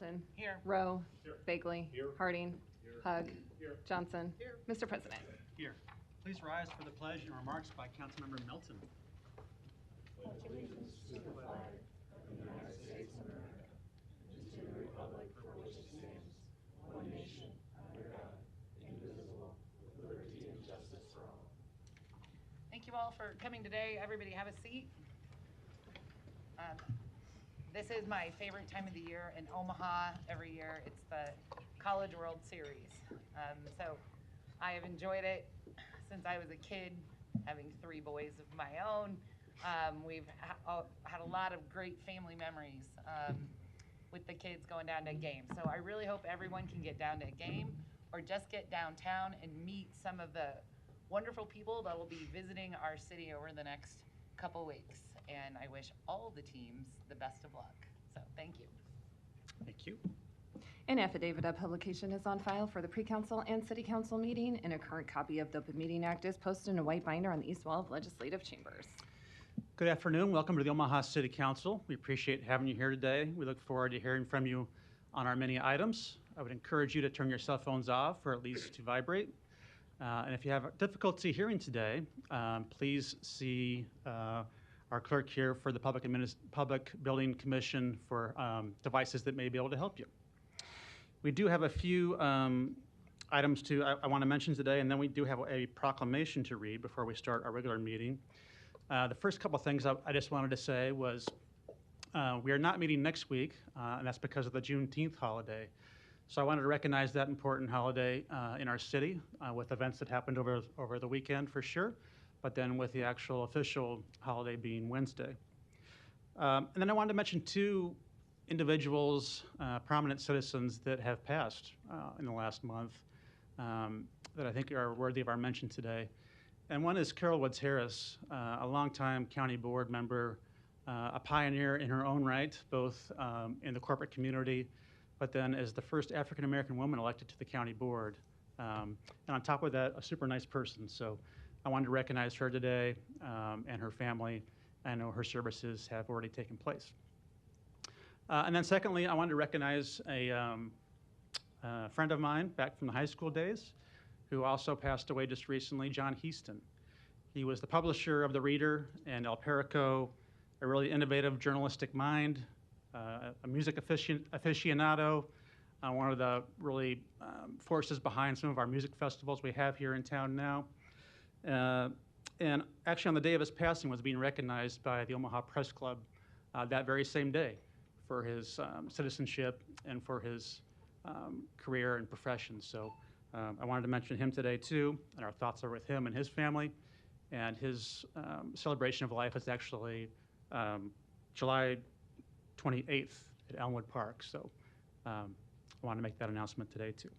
Melton. Here. Rowe. Here. Bagley. Here. Harding. Here. Hug. Here. Johnson. Here. Mr. President. Here. Please rise for the pledge and remarks by Councilmember Melton. Allegiance to the flag of the United States of America and to the republic for which it stands, one nation, under God, indivisible, with liberty and justice for all. Thank you all for coming today. Everybody have a seat. This is my favorite time of the year in Omaha every year. It's the College World Series. So I have enjoyed it since I was a kid, having 3 boys of my own. We've had a lot of great family memories with the kids going down to a game. So I really hope everyone can get down to a game or just get downtown and meet some of the wonderful people that will be visiting our city over the next couple weeks. And I wish all the teams the best of luck. So thank you. Thank you. An affidavit of publication is on file for the pre-council and city council meeting, and a current copy of the Open Meeting Act is posted in a white binder on the east wall of legislative chambers. Good afternoon. Welcome to the Omaha City Council. We appreciate having you here today. We look forward to hearing from you on our many items. I would encourage you to turn your cell phones off or at least to vibrate. And if you have difficulty hearing today, please see our clerk here for the Public Building Commission for devices that may be able to help you. We do have a few items I want to mention today, and then we do have a proclamation to read before we start our regular meeting. The first couple things I just wanted to say was we are not meeting next week, and that's because of the Juneteenth holiday. So I wanted to recognize that important holiday in our city with events that happened over the weekend for sure, but then with the actual official holiday being Wednesday. And then I wanted to mention 2 individuals, prominent citizens that have passed in the last month that I think are worthy of our mention today. And one is Carol Woods Harris, a longtime county board member, a pioneer in her own right, both in the corporate community, but then as the first African-American woman elected to the county board. And on top of that, a super nice person. So I wanted to recognize her today and her family. I know her services have already taken place. And then secondly, I wanted to recognize a friend of mine back from the high school days who also passed away just recently, John Heaston. He was the publisher of The Reader and El Perico, a really innovative journalistic mind, a music aficionado, one of the really forces behind some of our music festivals we have here in town now. And actually on the day of his passing was being recognized by the Omaha Press Club that very same day for his citizenship and for his career and profession. So I wanted to mention him today too, and our thoughts are with him and his family. And his celebration of life is actually July 28th at Elmwood Park. So I want to make that announcement today too.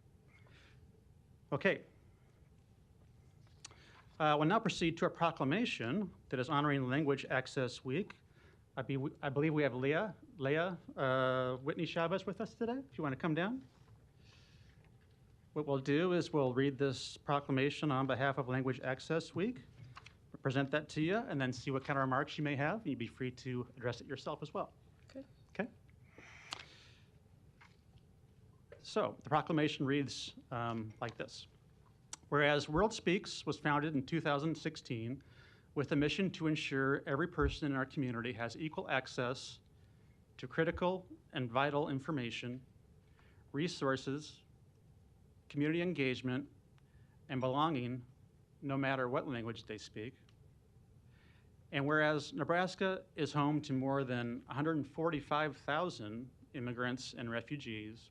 Okay. We'll now proceed to a proclamation that is honoring Language Access Week. I believe we have Leah Whitney Chavez with us today, if you want to come down. What we'll do is we'll read this proclamation on behalf of Language Access Week, present that to you, and then see what kind of remarks you may have. You'd be free to address it yourself as well. Okay. So the proclamation reads like this. Whereas World Speaks was founded in 2016 with a mission to ensure every person in our community has equal access to critical and vital information, resources, community engagement, and belonging, no matter what language they speak. And whereas Nebraska is home to more than 145,000 immigrants and refugees,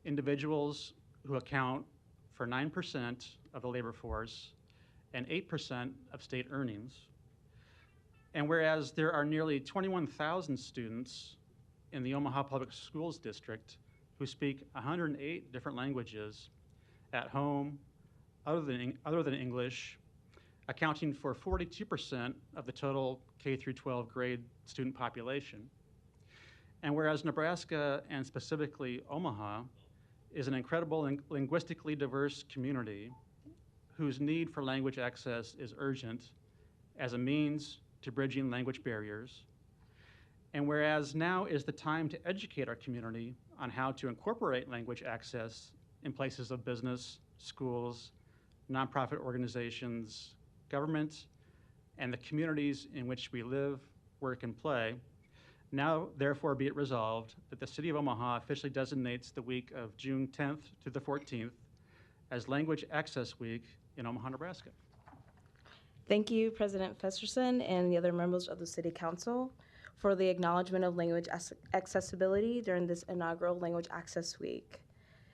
individuals who account for 9% of the labor force and 8% of state earnings. And whereas there are nearly 21,000 students in the Omaha Public Schools District who speak 108 different languages at home, other than English, accounting for 42% of the total K through 12 grade student population. And whereas Nebraska, and specifically Omaha, is an incredible and linguistically diverse community whose need for language access is urgent as a means to bridging language barriers. And whereas now is the time to educate our community on how to incorporate language access in places of business, schools, nonprofit organizations, government, and the communities in which we live, work, and play, now therefore be it resolved that the City of Omaha officially designates the week of June 10th to the 14th as Language Access Week in Omaha, Nebraska. Thank you, President Festerson and the other members of the City Council for the acknowledgement of language accessibility during this inaugural Language Access Week.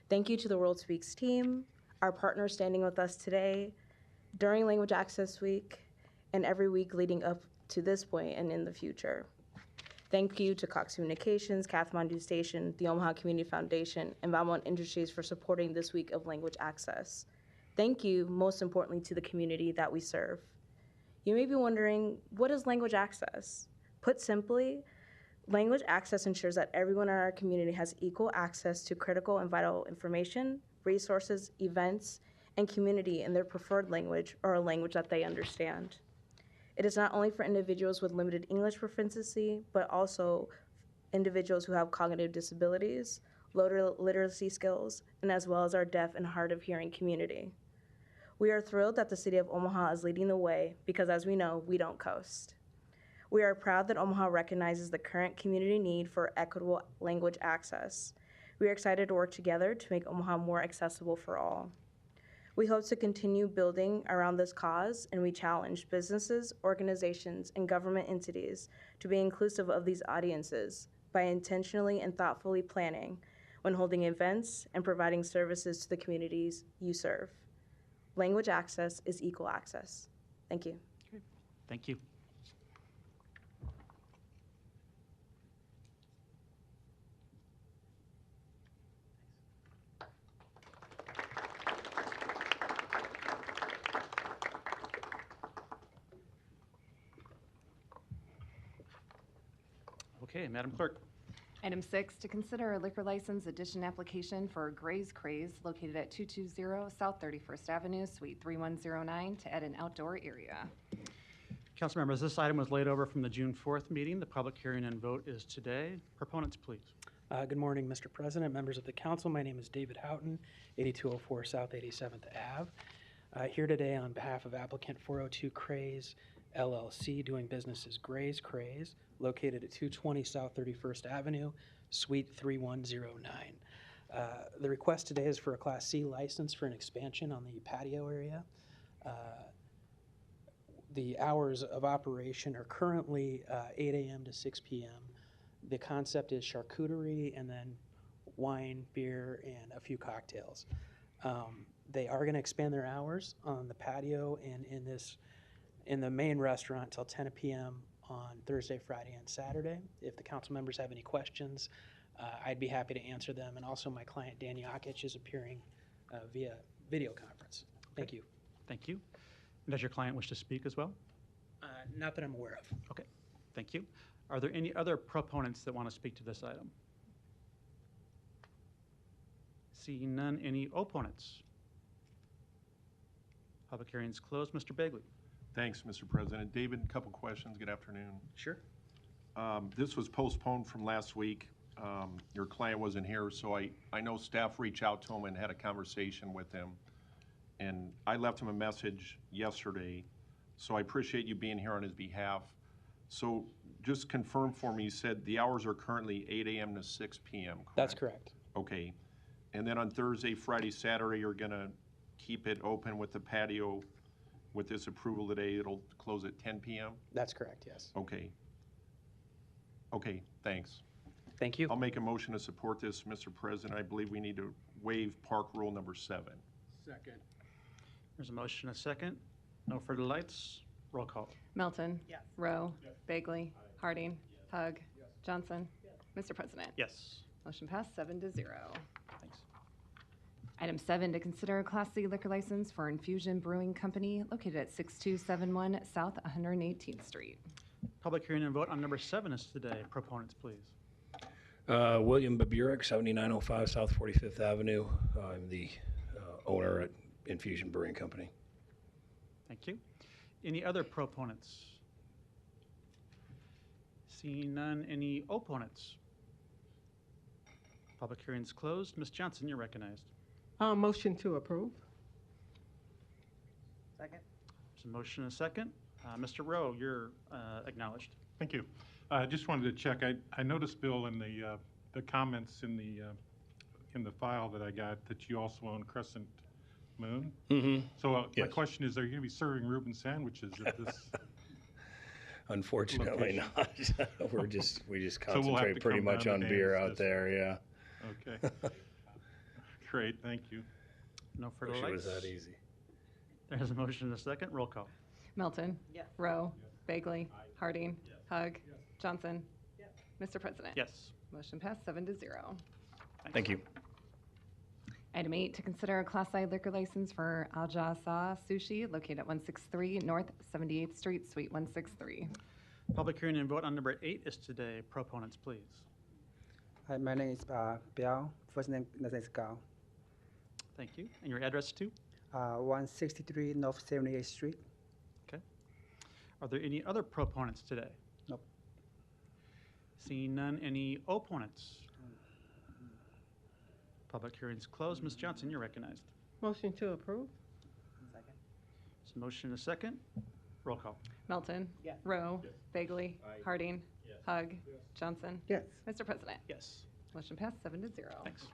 Thank you to the World Speaks team, our partners standing with us today during Language Access Week and every week leading up to this point and in the future. Thank you to Cox Communications, Kathmandu Station, the Omaha Community Foundation, and Valmont Industries for supporting this week of language access. Thank you, most importantly, to the community that we serve. You may be wondering, what is language access? Put simply, language access ensures that everyone in our community has equal access to critical and vital information, resources, events, and community in their preferred language or a language that they understand. It is not only for individuals with limited English proficiency, but also individuals who have cognitive disabilities, low literacy skills, and as well as our deaf and hard of hearing community. We are thrilled that the City of Omaha is leading the way because, as we know, we don't coast. We are proud that Omaha recognizes the current community need for equitable language access. We are excited to work together to make Omaha more accessible for all. We hope to continue building around this cause, and we challenge businesses, organizations, and government entities to be inclusive of these audiences by intentionally and thoughtfully planning when holding events and providing services to the communities you serve. Language access is equal access. Thank you. Great. Thank you. Okay, Madam Clerk. Item 6, to consider a liquor license addition application for Gray's Craze located at 220 South 31st Avenue, Suite 3109, to add an outdoor area. Council members, this item was laid over from the June 4th meeting. The public hearing and vote is today. Proponents, please. Good morning, Mr. President, members of the council. My name is David Houghton, 8204 South 87th Ave. Here today on behalf of applicant 402 Craze LLC, doing business as Gray's Craze, located at 220 South 31st Avenue, Suite 3109. The request today is for a Class C license for an expansion on the patio area. The hours of operation are currently 8 a.m. to 6 p.m. The concept is charcuterie and then wine, beer, and a few cocktails. They are going to expand their hours on the patio and in the main restaurant till 10 p.m. on Thursday, Friday, and Saturday. If the council members have any questions, I'd be happy to answer them. And also my client, Danny Ockich, is appearing via video conference. Thank you. Thank you. And does your client wish to speak as well? Not that I'm aware of. Okay, thank you. Are there any other proponents that want to speak to this item? Seeing none, any opponents? Public hearing is closed. Mr. Bagley. Thanks, Mr. President. David, a couple questions. Good afternoon. Sure. This was postponed from last week. Your client wasn't here, so I know staff reached out to him and had a conversation with him. And I left him a message yesterday, so I appreciate you being here on his behalf. So just confirm for me, you said the hours are currently 8 a.m. to 6 p.m., correct? That's correct. Okay. And then on Thursday, Friday, Saturday, you're going to keep it open with the patio. With this approval today, it'll close at 10 p.m.? That's correct, yes. Okay. Okay, thanks. Thank you. I'll make a motion to support this, Mr. President. I believe we need to waive park rule number 7. Second. There's a motion, a second. No further lights. Roll call. Melton. Yes. Rowe. Bagley. Harding. Hug. Johnson. Mr. President. Yes. Motion passed 7-0. Thanks. Item 7, to consider a Class C liquor license for Infusion Brewing Company located at 6271 South 118th Street. Public hearing and vote on number 7 is today. Proponents, please. William Baburek, 7905 South 45th Avenue. I'm the owner at Infusion Brewing Company. Thank you. Any other proponents? Seeing none, any opponents? Public hearing's closed. Ms. Johnson, you're recognized. Motion to approve. Second? There's a motion and a second. Mr. Rowe, you're acknowledged. Thank you. I just wanted to check. I noticed, Bill, in the comments in the file that I got that you also own Crescent Moon. Mm-hmm. So my Yes. question is, are you going to be serving Reuben sandwiches at this? Unfortunately Location. not. we just So we'll have concentrate to pretty come much down on to beer Dan's out this- there, yeah. Okay. Great, thank you. No further Wish it lights. was that easy. There's a motion and a second. Roll call. Milton. Yes. Rowe. Bagley. Harding. Hug. Johnson. Mr. President. Yes. Motion passed 7-0. Thank you. Item 8, to consider a Class I liquor license for Aljasa Sushi located at 163 North 78th Street, Suite 163. Public hearing and vote on number 8 is today. Proponents, please. Hi, my name is Biao. First name is Gao. Thank you. And your address too? 163 North 78th Street. Okay. Are there any other proponents today? Nope. Seeing none, any opponents? Public hearing's closed. Ms. Johnson, you're recognized. Motion to approve. Second? There's a motion and a second. Roll call. Milton. Yes. Rowe. Bagley. Harding. Hug. Johnson. Yes. Mr. President. Yes. Motion passed 7-0. Thanks.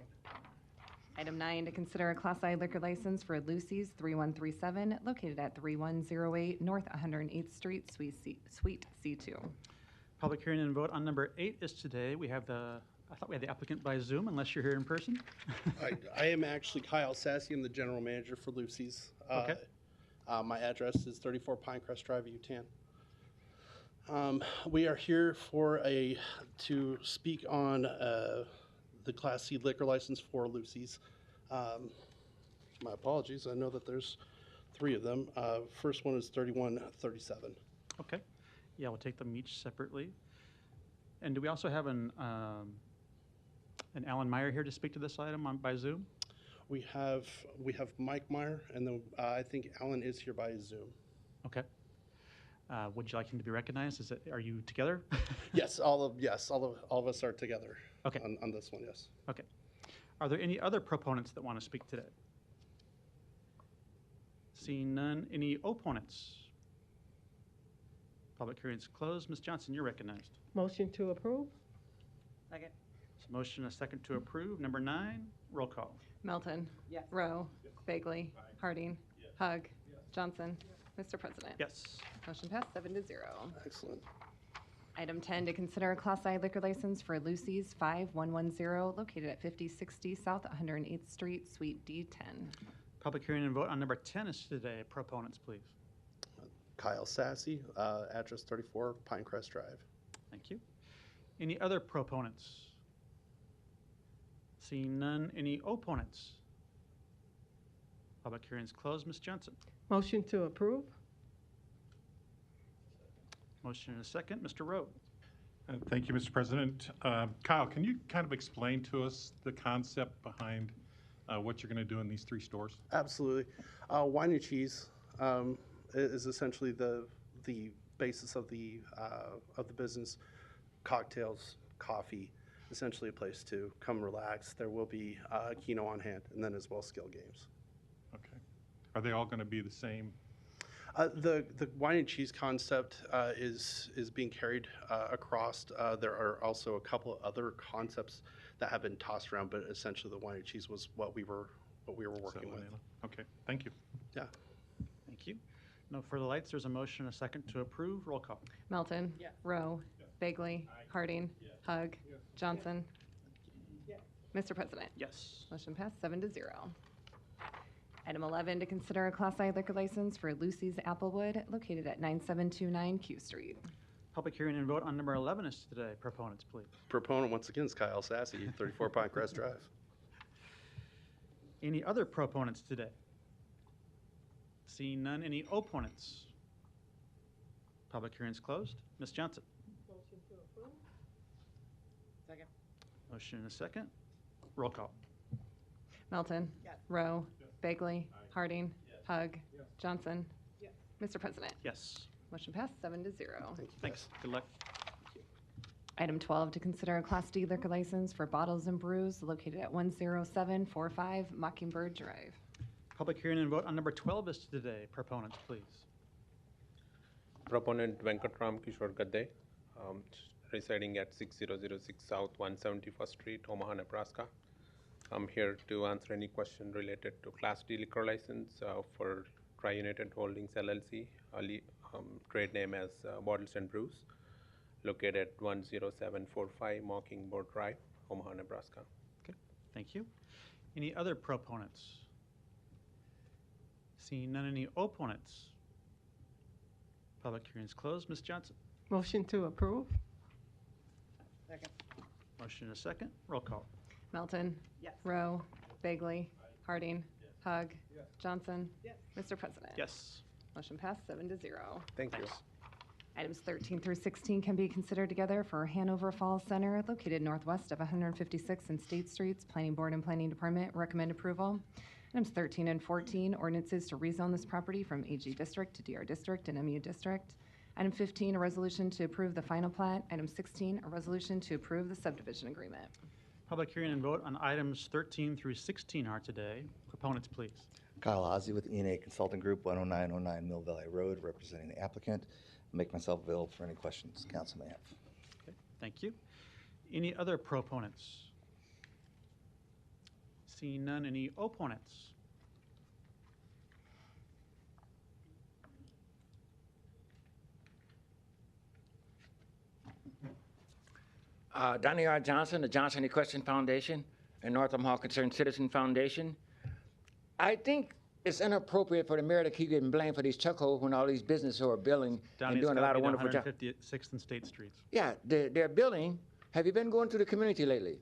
Item 9, to consider a Class I liquor license for Lucy's 3137 located at 3108 North 108th Street, Suite C2. Public hearing and vote on number 8 is today. I thought we had the applicant by Zoom, unless you're here in person. I am actually Kyle Sassy. I'm the general manager for Lucy's. Okay. My address is 34 Pinecrest Drive, Utan. We are here to speak on the Class C liquor license for Lucy's. My apologies. I know that there's 3 of them. First one is 3137. Okay. Yeah, we'll take them each separately. And do we also have an Alan Meyer here to speak to this item by Zoom? We have Mike Meyer, and then I think Alan is here by Zoom. Okay. Would you like him to be recognized? Are you together? Yes, all of us are together. Okay. On this one, yes. Okay. Are there any other proponents that want to speak today? Seeing none, any opponents? Public hearing's closed. Ms. Johnson, you're recognized. Motion to approve. Second? There's a motion and a second to approve. Number 9, roll call. Milton. Yes. Rowe. Bagley. Harding. Hug. Johnson. Mr. President. Yes. Motion passed 7-0. Excellent. Item 10, to consider a Class I liquor license for Lucy's 5110 located at 5060 South 108th Street, Suite D10. Public hearing and vote on number 10 is today. Proponents, please. Kyle Sassy, address 34 Pinecrest Drive. Thank you. Any other proponents? Seeing none, any opponents? Public hearing's closed. Ms. Johnson. Motion to approve. Motion and a second. Mr. Rowe. Thank you, Mr. President. Kyle, can you kind of explain to us the concept behind what you're going to do in these 3 stores? Absolutely. Wine and cheese is essentially the basis of the business. Cocktails, coffee, essentially a place to come relax. There will be Keno on hand, and then as well skill games. Okay. Are they all going to be the same? The wine and cheese concept is being carried across. There are also a couple of other concepts that have been tossed around, but essentially the wine and cheese was what we were working with. Okay, thank you. Yeah. Thank you. No further lights. There's a motion and a second to approve. Roll call. Milton. Yes. Rowe. Bagley. Harding. Hug. Johnson. Mr. President. Yes. Motion passed 7-0. Item 11, to consider a Class I liquor license for Lucy's Applewood located at 9729 Q Street. Public hearing and vote on number 11 is today. Proponents, please. Proponent once again is Kyle Sassy, 34 Pinecrest Drive. Any other proponents today? Seeing none, any opponents? Public hearing's closed. Ms. Johnson. Motion to approve. Second? Motion and a second. Roll call. Milton. Yes. Rowe. Bagley. Harding. Hug. Johnson. Mr. President. Yes. Motion passed 7-0. Thank you. Thanks. Good luck. Item 12, to consider a Class D liquor license for Bottles and Brews located at 10745 Mockingbird Drive. Public hearing and vote on number 12 is today. Proponents, please. Proponent Venkatram Kishore Gadde, residing at 6006 South 171st Street, Omaha, Nebraska. I'm here to answer any question related to Class D liquor license for Tri-United Holdings LLC, trade name as Bottles and Brews, located at 10745 Mockingbird Drive, Omaha, Nebraska. Okay, thank you. Any other proponents? Seeing none, any opponents? Public hearing is closed. Ms. Johnson? Motion to approve? Second. Motion and a second. Roll call. Melton. Yes. Rowe. Bagley. Harding. Hug. Johnson. Yes. Mr. President. Yes. Motion passed 7-0. Thank you. Items 13 through 16 can be considered together for Hanover Falls Center, located northwest of 156 and State Streets. Planning Board and Planning Department recommend approval. Items 13 and 14, ordinances to rezone this property from AG District to DR District and MU District. Item 15, a resolution to approve the final plat. Item 16, a resolution to approve the subdivision agreement. Public hearing and vote on items 13 through 16 are today. Proponents, please. Kyle Ozzie with E&A Consulting Group, 10909 Mill Valley Road, representing the applicant. Make myself available for any questions council may have. Okay, thank you. Any other proponents? Seeing none, any opponents? Donnie R. Johnson, the Johnson Equestrian Foundation, and North Omaha Concerned Citizen Foundation. I think it's inappropriate for the mayor to keep getting blamed for these chuckholes when all these businesses are building and doing a lot of wonderful jobs. 156th and State Streets. Yeah, they're building. Have you been going to the community lately?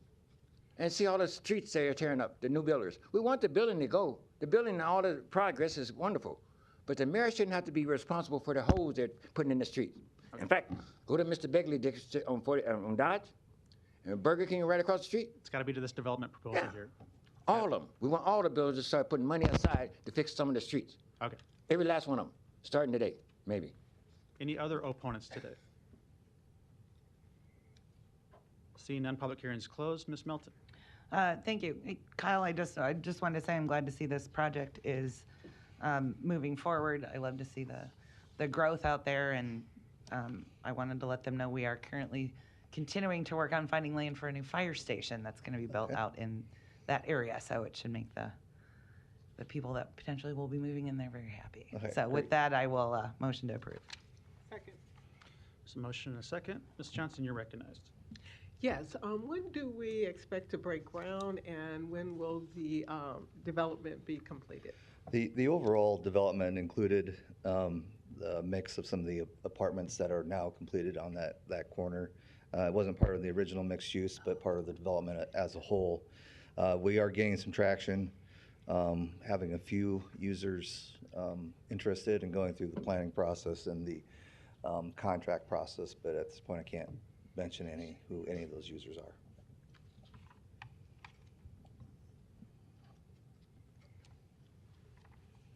And see all the streets they are tearing up, the new builders. We want the building to go. The building and all the progress is wonderful. But the mayor shouldn't have to be responsible for the holes they're putting in the street. In fact, go to Mr. Begley on Dodge, and Burger King right across the street. It's got to be to this development proposal here. All of them. We want all the builders to start putting money aside to fix some of the streets. Okay. Every last one of them, starting today, maybe. Any other opponents today? Seeing none, public hearing is closed. Ms. Melton? Thank you. Hey, Kyle, I just wanted to say I'm glad to see this project is moving forward. I love to see the growth out there, and I wanted to let them know we are currently continuing to work on finding land for a new fire station that's going to be built out in that area, so it should make the people that potentially will be moving in there very happy. Okay, so great. with that, I will motion to approve. Second. There's a motion and a second. Ms. Johnson, you're recognized. Yes. When do we expect to break ground, and when will the development be completed? The overall development included the mix of some of the apartments that are now completed on that corner. It wasn't part of the original mixed use, but part of the development as a whole. We are gaining some traction, having a few users interested in going through the planning process and the contract process, but at this point I can't mention who any of those users are.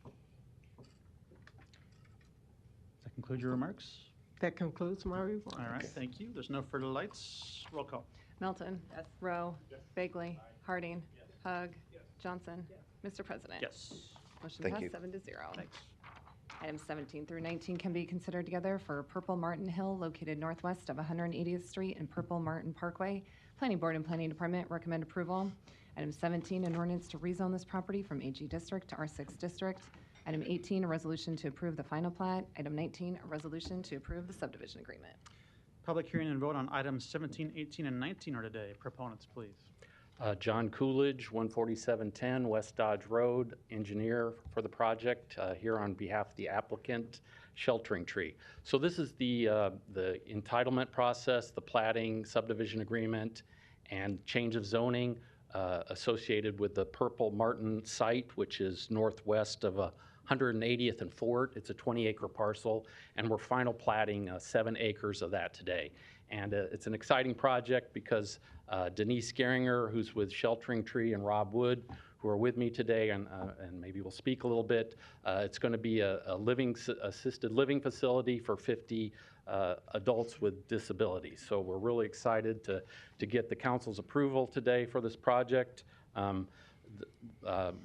Does that conclude your remarks? That concludes my remarks. All right, thank you. There's no further lights. Roll call. Melton. Yes. Rowe. Bagley. Harding. Hug. Johnson. Mr. President. Yes. Motion Thank passed you. 7-0. Thanks. Items 17 through 19 can be considered together for Purple Martin Hill, located northwest of 180th Street and Purple Martin Parkway. Planning Board and Planning Department recommend approval. Item 17, an ordinance to rezone this property from AG District to R6 District. Item 18, a resolution to approve the final plat. Item 19, a resolution to approve the subdivision agreement. Public hearing and vote on items 17, 18, and 19 are today. Proponents, please. John Coolidge, 14710 West Dodge Road, engineer for the project, here on behalf of the applicant, Sheltering Tree. So this is the entitlement process, the platting, subdivision agreement, and change of zoning associated with the Purple Martin site, which is northwest of 180th and Fort. It's a 20-acre parcel, and we're final platting 7 acres of that today. And it's an exciting project because Denise Geringer, who's with Sheltering Tree, and Rob Wood, who are with me today and maybe will speak a little bit. It's going to be a assisted living facility for 50 adults with disabilities. So we're really excited to get the council's approval today for this project.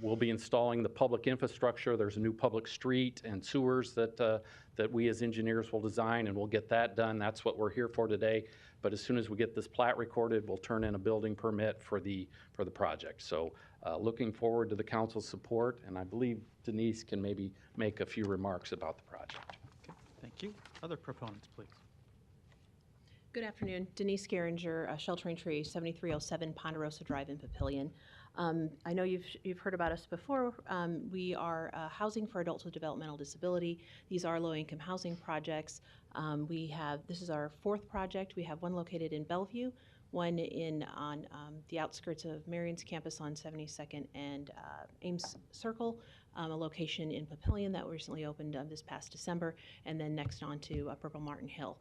We'll be installing the public infrastructure. There's a new public street and sewers that we as engineers will design, and we'll get that done. That's what we're here for today. But as soon as we get this plat recorded, we'll turn in a building permit for the project. So looking forward to the council's support, and I believe Denise can maybe make a few remarks about the project. Okay, thank you. Other proponents, please. Good afternoon. Denise Geringer, Sheltering Tree, 7307 Ponderosa Drive in Papillion. I know you've heard about us before. We are housing for adults with developmental disability. These are low-income housing projects. This is our fourth project. We have one located in Bellevue, one on the outskirts of Marion's campus on 72nd and Ames Circle, a location in Papillion that recently opened this past December, and then next on to Purple Martin Hill.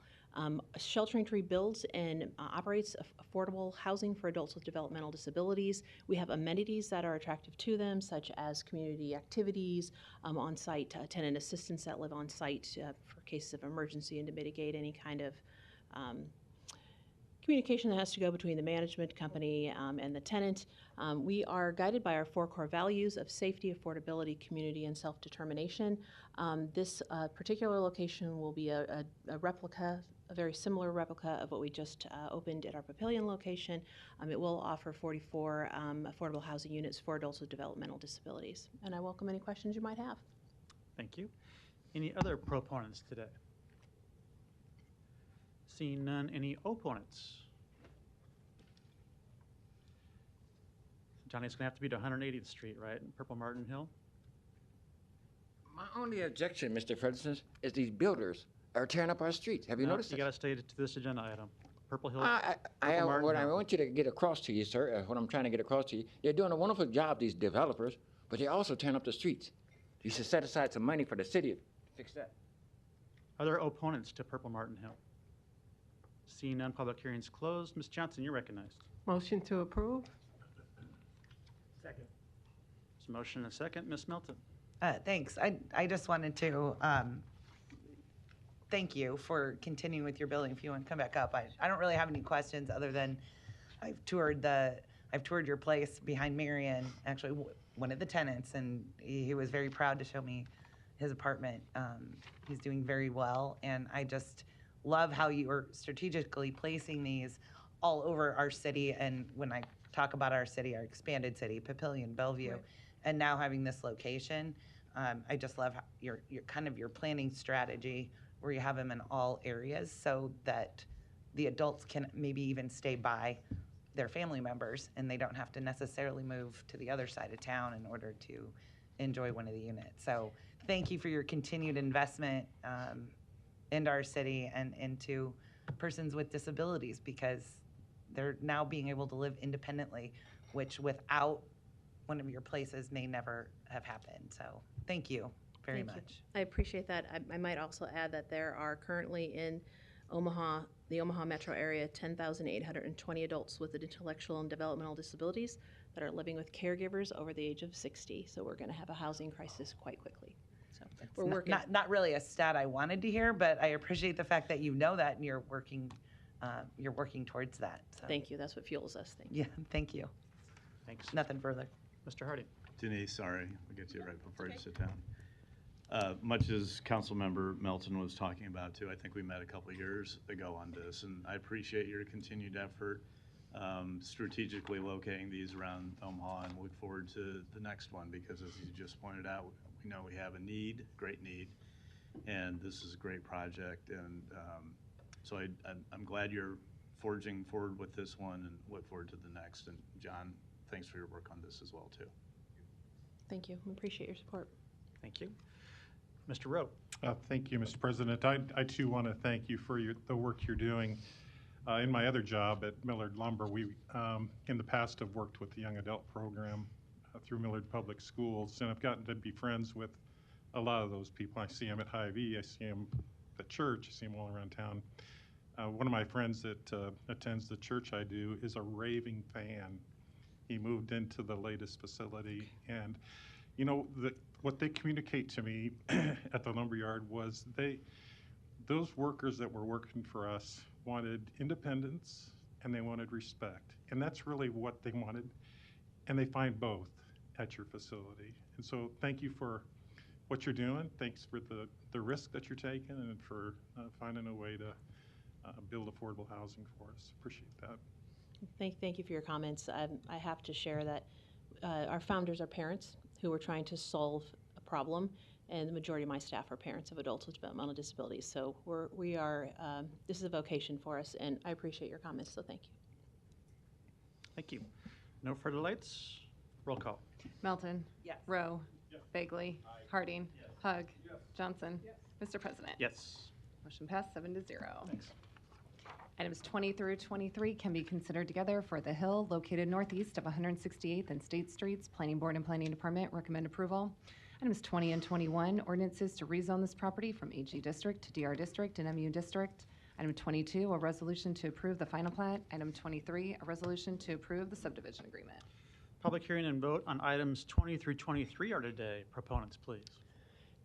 Sheltering Tree builds and operates affordable housing for adults with developmental disabilities. We have amenities that are attractive to them, such as community activities, on-site tenant assistants that live on-site for cases of emergency and to mitigate any kind of communication that has to go between the management company and the tenant. We are guided by our 4 core values of safety, affordability, community, and self-determination. This particular location will be a replica, a very similar replica of what we just opened at our Papillion location. It will offer 44 affordable housing units for adults with developmental disabilities. And I welcome any questions you might have. Thank you. Any other proponents today? Seeing none, any opponents? Johnny, it's going to have to be to 180th Street, right, in Purple Martin Hill? My only objection, Mr. President, is these builders are tearing up our streets. Have you noticed You this? got to stay to this agenda item. Purple Hill. What I want you to get across to you, sir, what I'm trying to get across to you, they're doing a wonderful job, these developers, but they're also tearing up the streets. You should set aside some money for the city to fix that. Other opponents to Purple Martin Hill? Seeing none, public hearings closed. Ms. Johnson, you're recognized. Motion to approve? Second. There's a motion and a second. Ms. Melton. Thanks. I just wanted to thank you for continuing with your building. If you want to come back up, I don't really have any questions other than I've toured your place behind Marion, actually one of the tenants, and he was very proud to show me his apartment. He's doing very well, and I just love how you are strategically placing these all over our city. And when I talk about our city, our expanded city, Papillion, Bellevue, right, and now having this location, I just love how your planning strategy where you have them in all areas so that the adults can maybe even stay by their family members and they don't have to necessarily move to the other side of town in order to enjoy one of the units. So thank you for your continued investment into our city and into persons with disabilities, because they're now being able to live independently, which without one of your places may never have happened. So thank you very much. I appreciate that. I might also add that there are currently in Omaha, the Omaha metro area, 10,820 adults with intellectual and developmental disabilities that are living with caregivers over the age of 60. So we're going to have a housing crisis quite quickly. So we're working. Not really a stat I wanted to hear, but I appreciate the fact that you know that and you're working towards that. So. Thank you. That's what fuels us. Thank you. Yeah, thank you. Thanks. Nothing further. Mr. Hardy. Denise, sorry, we'll get to you right before you sit down. Much as Councilmember Melton was talking about too, I think we met a couple of years ago on this, and I appreciate your continued effort strategically locating these around Omaha, and look forward to the next one, because as you just pointed out, we know we have a need, great need, and this is a great project, and so I'm glad you're forging forward with this one and look forward to the next. And John, thanks for your work on this as well too. Thank you. We appreciate your support. Thank you. Mr. Rowe. Thank you, Mr. President. I too want to thank you for the work you're doing. In my other job at Millard Lumber, we in the past have worked with the young adult program through Millard Public Schools, and I've gotten to be friends with a lot of those people. I see them at Hy-Vee, I see them at church, I see them all around town. One of my friends that attends the church I do is a raving fan He moved into the latest facility. And, you know, what they communicate to me at the lumberyard was those workers that were working for us wanted independence and they wanted respect. And that's really what they wanted. And they find both at your facility. And so thank you for what you're doing. Thanks for the risk that you're taking and for finding a way to build affordable housing for us. Appreciate that. Thank you for your comments. I have to share that our founders are parents who are trying to solve a problem, and the majority of my staff are parents of adults with developmental disabilities. So we are this is a vocation for us, and I appreciate your comments, so thank you. Thank you. No further lights. Roll call. Melton. Yes. Rowe. Bagley. Harding. Hug. Johnson. Mr. President. Yes. Motion passed 7-0. Thanks. Items 20 through 23 can be considered together for The Hill, located northeast of 168th and State Streets. Planning Board and Planning Department recommend approval. Items 20 and 21, ordinances to rezone this property from AG District to DR District and MU District. Item 22, a resolution to approve the final plat. Item 23, a resolution to approve the subdivision agreement. Public hearing and vote on items 20 through 23 are today. Proponents, please.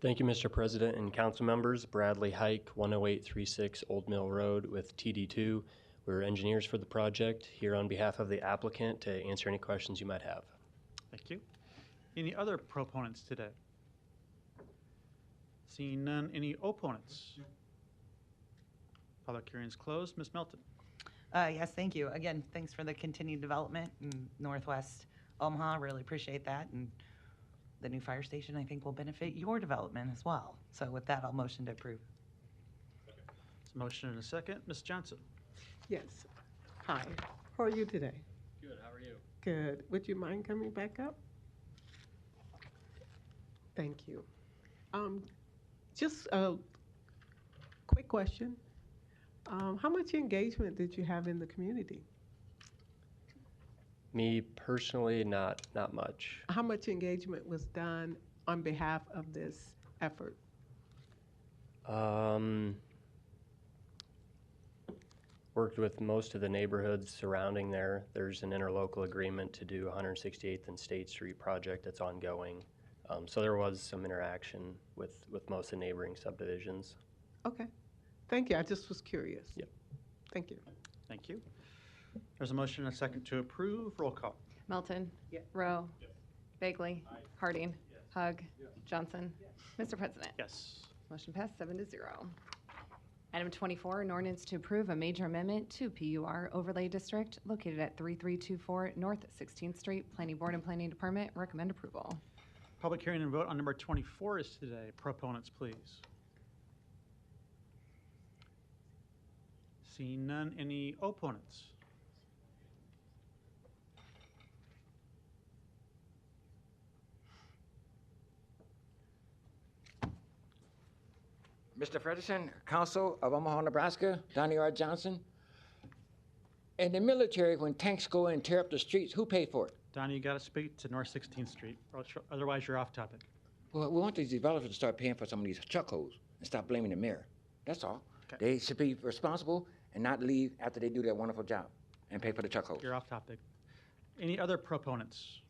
Thank you, Mr. President and council members. Bradley Hike, 10836 Old Mill Road with TD2. We're engineers for the project, here on behalf of the applicant to answer any questions you might have. Thank you. Any other proponents today? Seeing none, any opponents? Public hearing is closed. Ms. Melton. Yes, thank you. Again, thanks for the continued development in Northwest Omaha. Really appreciate that. And the new fire station, I think, will benefit your development as well. So with that, I'll motion to approve. There's a motion and a second. Ms. Johnson. Yes. Hi. How are you today? Good. How are you? Good. Would you mind coming back up? Thank you. Just a quick question. How much engagement did you have in the community? Me personally, not much. How much engagement was done on behalf of this effort? Worked with most of the neighborhoods surrounding there. There's an interlocal agreement to do 168th and State Street project that's ongoing. So there was some interaction with most of the neighboring subdivisions. Okay. Thank you. I just was curious. Yep. Thank you. Thank you. There's a motion and a second to approve. Roll call. Melton. Yes. Rowe. Bagley. Harding. Hug. Johnson. Mr. President. Yes. Motion passed 7-0. Item 24, an ordinance to approve a major amendment to PUR Overlay District located at 3324 North 16th Street. Planning Board and Planning Department recommend approval. Public hearing and vote on number 24 is today. Proponents, please. Seeing none, any opponents? Mr. Frederickson, Council of Omaha, Nebraska, Donnie R. Johnson. In the military, when tanks go in and tear up the streets, who paid for it? Donnie, you got to speak to North 16th Street, or otherwise you're off topic. Well, we want these developers to start paying for some of these chuck holes and stop blaming the mayor. That's all. Okay. They should be responsible and not leave after they do their wonderful job and pay for the chuck holes. You're off topic. Any other proponents?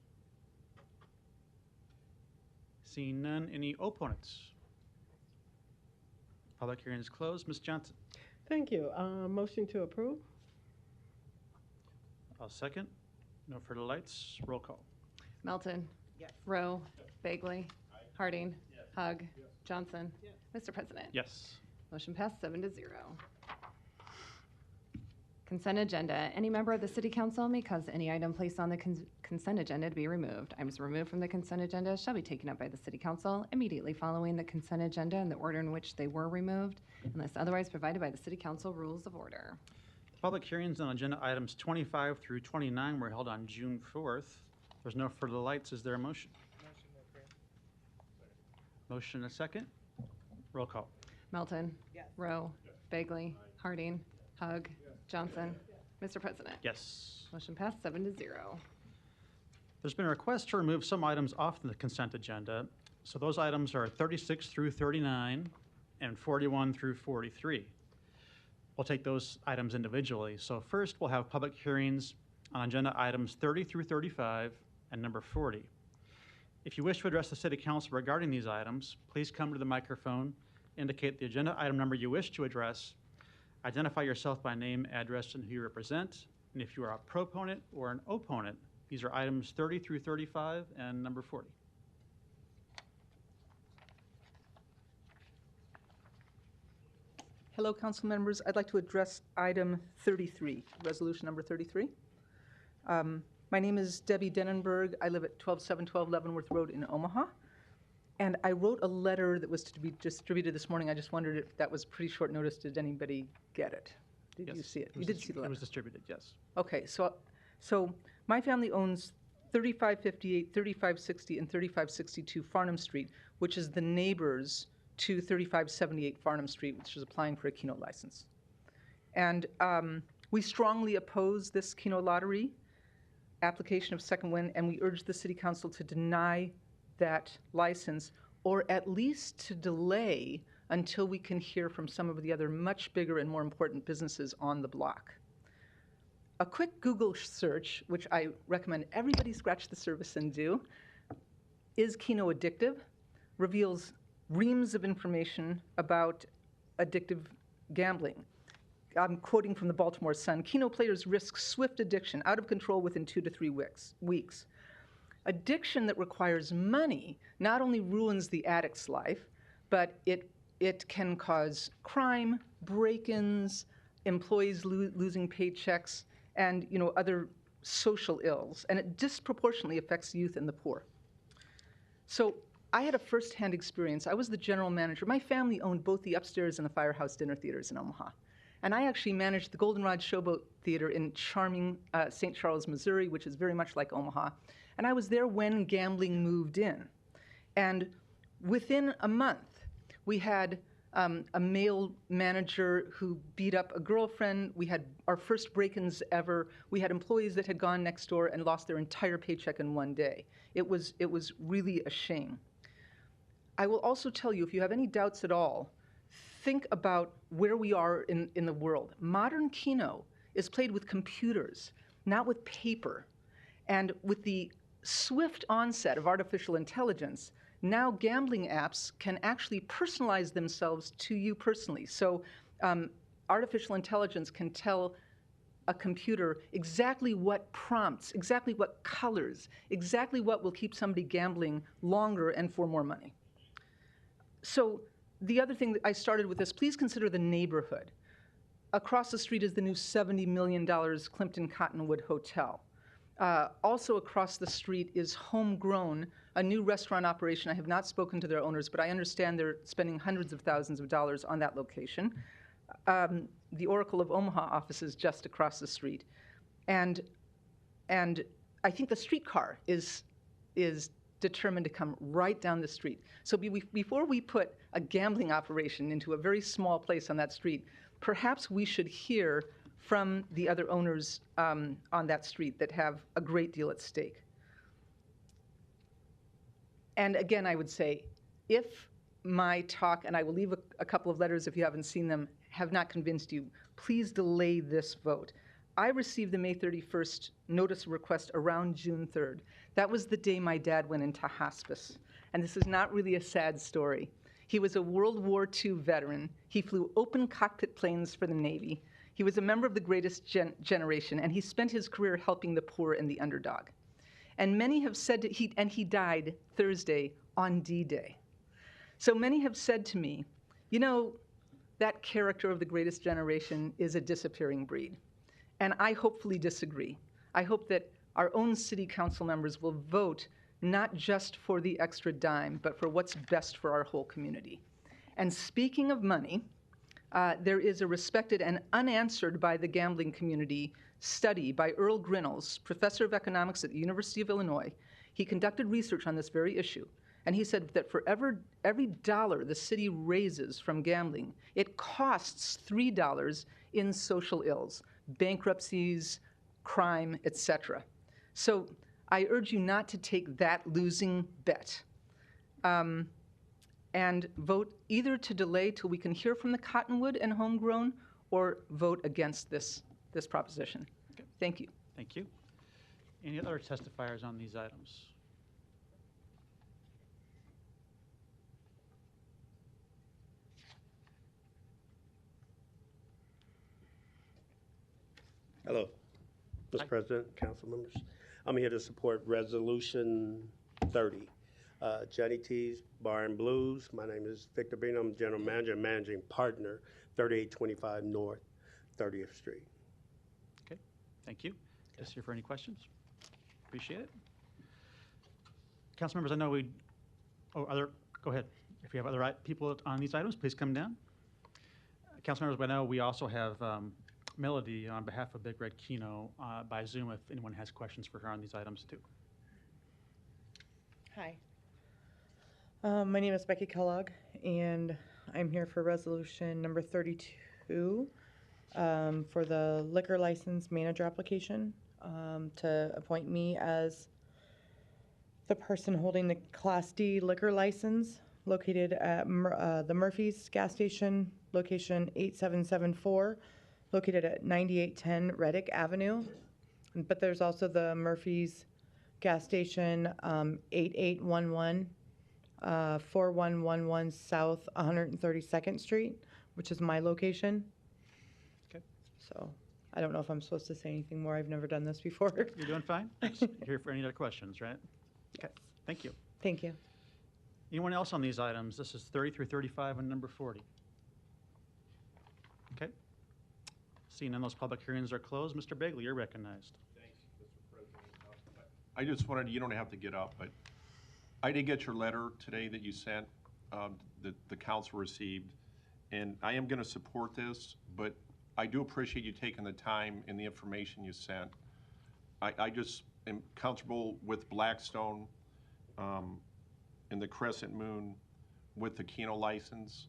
Seeing none, any opponents? Public hearing is closed. Ms. Johnson. Thank you. Motion to approve? I'll second. No further lights. Roll call. Melton. Yes. Rowe. Bagley. Harding. Hug. Johnson. Mr. President. Yes. Motion passed 7-0. Consent agenda. Any member of the City Council may cause any item placed on the consent agenda to be removed. Items removed from the consent agenda shall be taken up by the City Council immediately following the consent agenda in the order in which they were removed, unless otherwise provided by the City Council Rules of Order. The public hearings on agenda items 25 through 29 were held on June 4th. There's no further lights. Is there a motion? Motion and a second. Roll call. Melton. Rowe. Bagley. Harding. Hug. Johnson. Mr. President. Yes. Motion passed 7-0. There's been a request to remove some items off the consent agenda. So those items are 36 through 39 and 41 through 43. We'll take those items individually. So first, we'll have public hearings on agenda items 30 through 35 and number 40. If you wish to address the City Council regarding these items, please come to the microphone, indicate the agenda item number you wish to address, identify yourself by name, address, and who you represent, and if you are a proponent or an opponent, these are items 30 through 35 and number 40. Hello, council members. I'd like to address item 33, resolution number 33. My name is Debbie Denenberg. I live at 12712 Leavenworth Road in Omaha. And I wrote a letter that was to be distributed this morning. I just wondered if that was pretty short notice. Did anybody get it? Did Yes, you see it? was You did see the letter? It was distributed, yes. Okay, so my family owns 3558, 3560, and 3562 Farnham Street, which is the neighbors to 3578 Farnham Street, which is applying for a Keno license. And we strongly oppose this Keno lottery application of second win, and we urge the City Council to deny that license, or at least to delay until we can hear from some of the other much bigger and more important businesses on the block. A quick Google search, which I recommend everybody scratch the surface and do, is Keno addictive? Reveals reams of information about addictive gambling. I'm quoting from the Baltimore Sun. Keno players risk swift addiction, out of control within 2 to 3 weeks. Addiction that requires money not only ruins the addict's life, but it can cause crime, break-ins, employees losing paychecks, and other social ills, and it disproportionately affects youth and the poor. So I had a first-hand experience. I was the general manager. My family owned both the Upstairs and the Firehouse Dinner Theaters in Omaha. And I actually managed the Goldenrod Showboat Theater in charming St. Charles, Missouri, which is very much like Omaha. And I was there when gambling moved in. And within a month, we had a male manager who beat up a girlfriend. We had our first break-ins ever. We had employees that had gone next door and lost their entire paycheck in one day. It was really a shame. I will also tell you, if you have any doubts at all, think about where we are in the world. Modern Keno is played with computers, not with paper. And with the swift onset of artificial intelligence, now gambling apps can actually personalize themselves to you personally. So artificial intelligence can tell a computer exactly what prompts, exactly what colors, exactly what will keep somebody gambling longer and for more money. So the other thing that I started with this, please consider the neighborhood. Across the street is the new $70 million Climpton Cottonwood Hotel. Also across the street is Homegrown, a new restaurant operation. I have not spoken to their owners, but I understand they're spending hundreds of thousands of dollars on that location. The Oracle of Omaha office is just across the street. And I think the streetcar is determined to come right down the street. So before we put a gambling operation into a very small place on that street, perhaps we should hear from the other owners on that street that have a great deal at stake. And again, I would say, if my talk, and I will leave a couple of letters if you haven't seen them, have not convinced you, please delay this vote. I received the May 31st notice of request around June 3rd. That was the day my dad went into hospice. And this is not really a sad story. He was a World War II veteran. He flew open cockpit planes for the Navy. He was a member of the greatest generation, and he spent his career helping the poor and the underdog. And many have said, he died Thursday on D-Day. So many have said to me, that character of the greatest generation is a disappearing breed. And I hopefully disagree. I hope that our own city council members will vote not just for the extra dime, but for what's best for our whole community. And speaking of money, there is a respected and unanswered by the gambling community study by Earl Grinnells, professor of economics at the University of Illinois. He conducted research on this very issue. And he said that for every dollar the city raises from gambling, it costs $3 in social ills, bankruptcies, crime, etc. So I urge you not to take that losing bet and vote either to delay till we can hear from the Cottonwood and Homegrown, or vote against this proposition. Okay. Thank you. Thank you. Any other testifiers on these items? Hello, Mr. President, council members. I'm here to support Resolution 30. Johnny T's Bar and Blues. My name is Victor Bean. I'm General Manager and Managing Partner, 3825 North 30th Street. Okay, thank you. Just here for any questions. Appreciate it. Council members, I know go ahead. If you have other people on these items, please come down. Council members, I know we also have Melody on behalf of Big Red Kino by Zoom if anyone has questions for her on these items too. Hi. My name is Becky Kellogg, and I'm here for resolution number 32 for the liquor license manager application to appoint me as the person holding the Class D liquor license located at the Murphy's gas station, location 8774, located at 9810 Reddick Avenue. But there's also the Murphy's gas station, 8811, 4111 South 132nd Street, which is my location. Okay. So I don't know if I'm supposed to say anything more. I've never done this before. You're doing fine. Just here for any other questions, right? Okay, thank you. Thank you. Anyone else on these items? This is 30 through 35 and number 40. Okay. Seeing none, those public hearings are closed. Mr. Bagley, you're recognized. Thanks, Mr. President. I just wanted, you don't have to get up, but I did get your letter today that you sent, that the council received, and I am going to support this, but I do appreciate you taking the time and the information you sent. I just am comfortable with Blackstone and the Crescent Moon with the Keno license,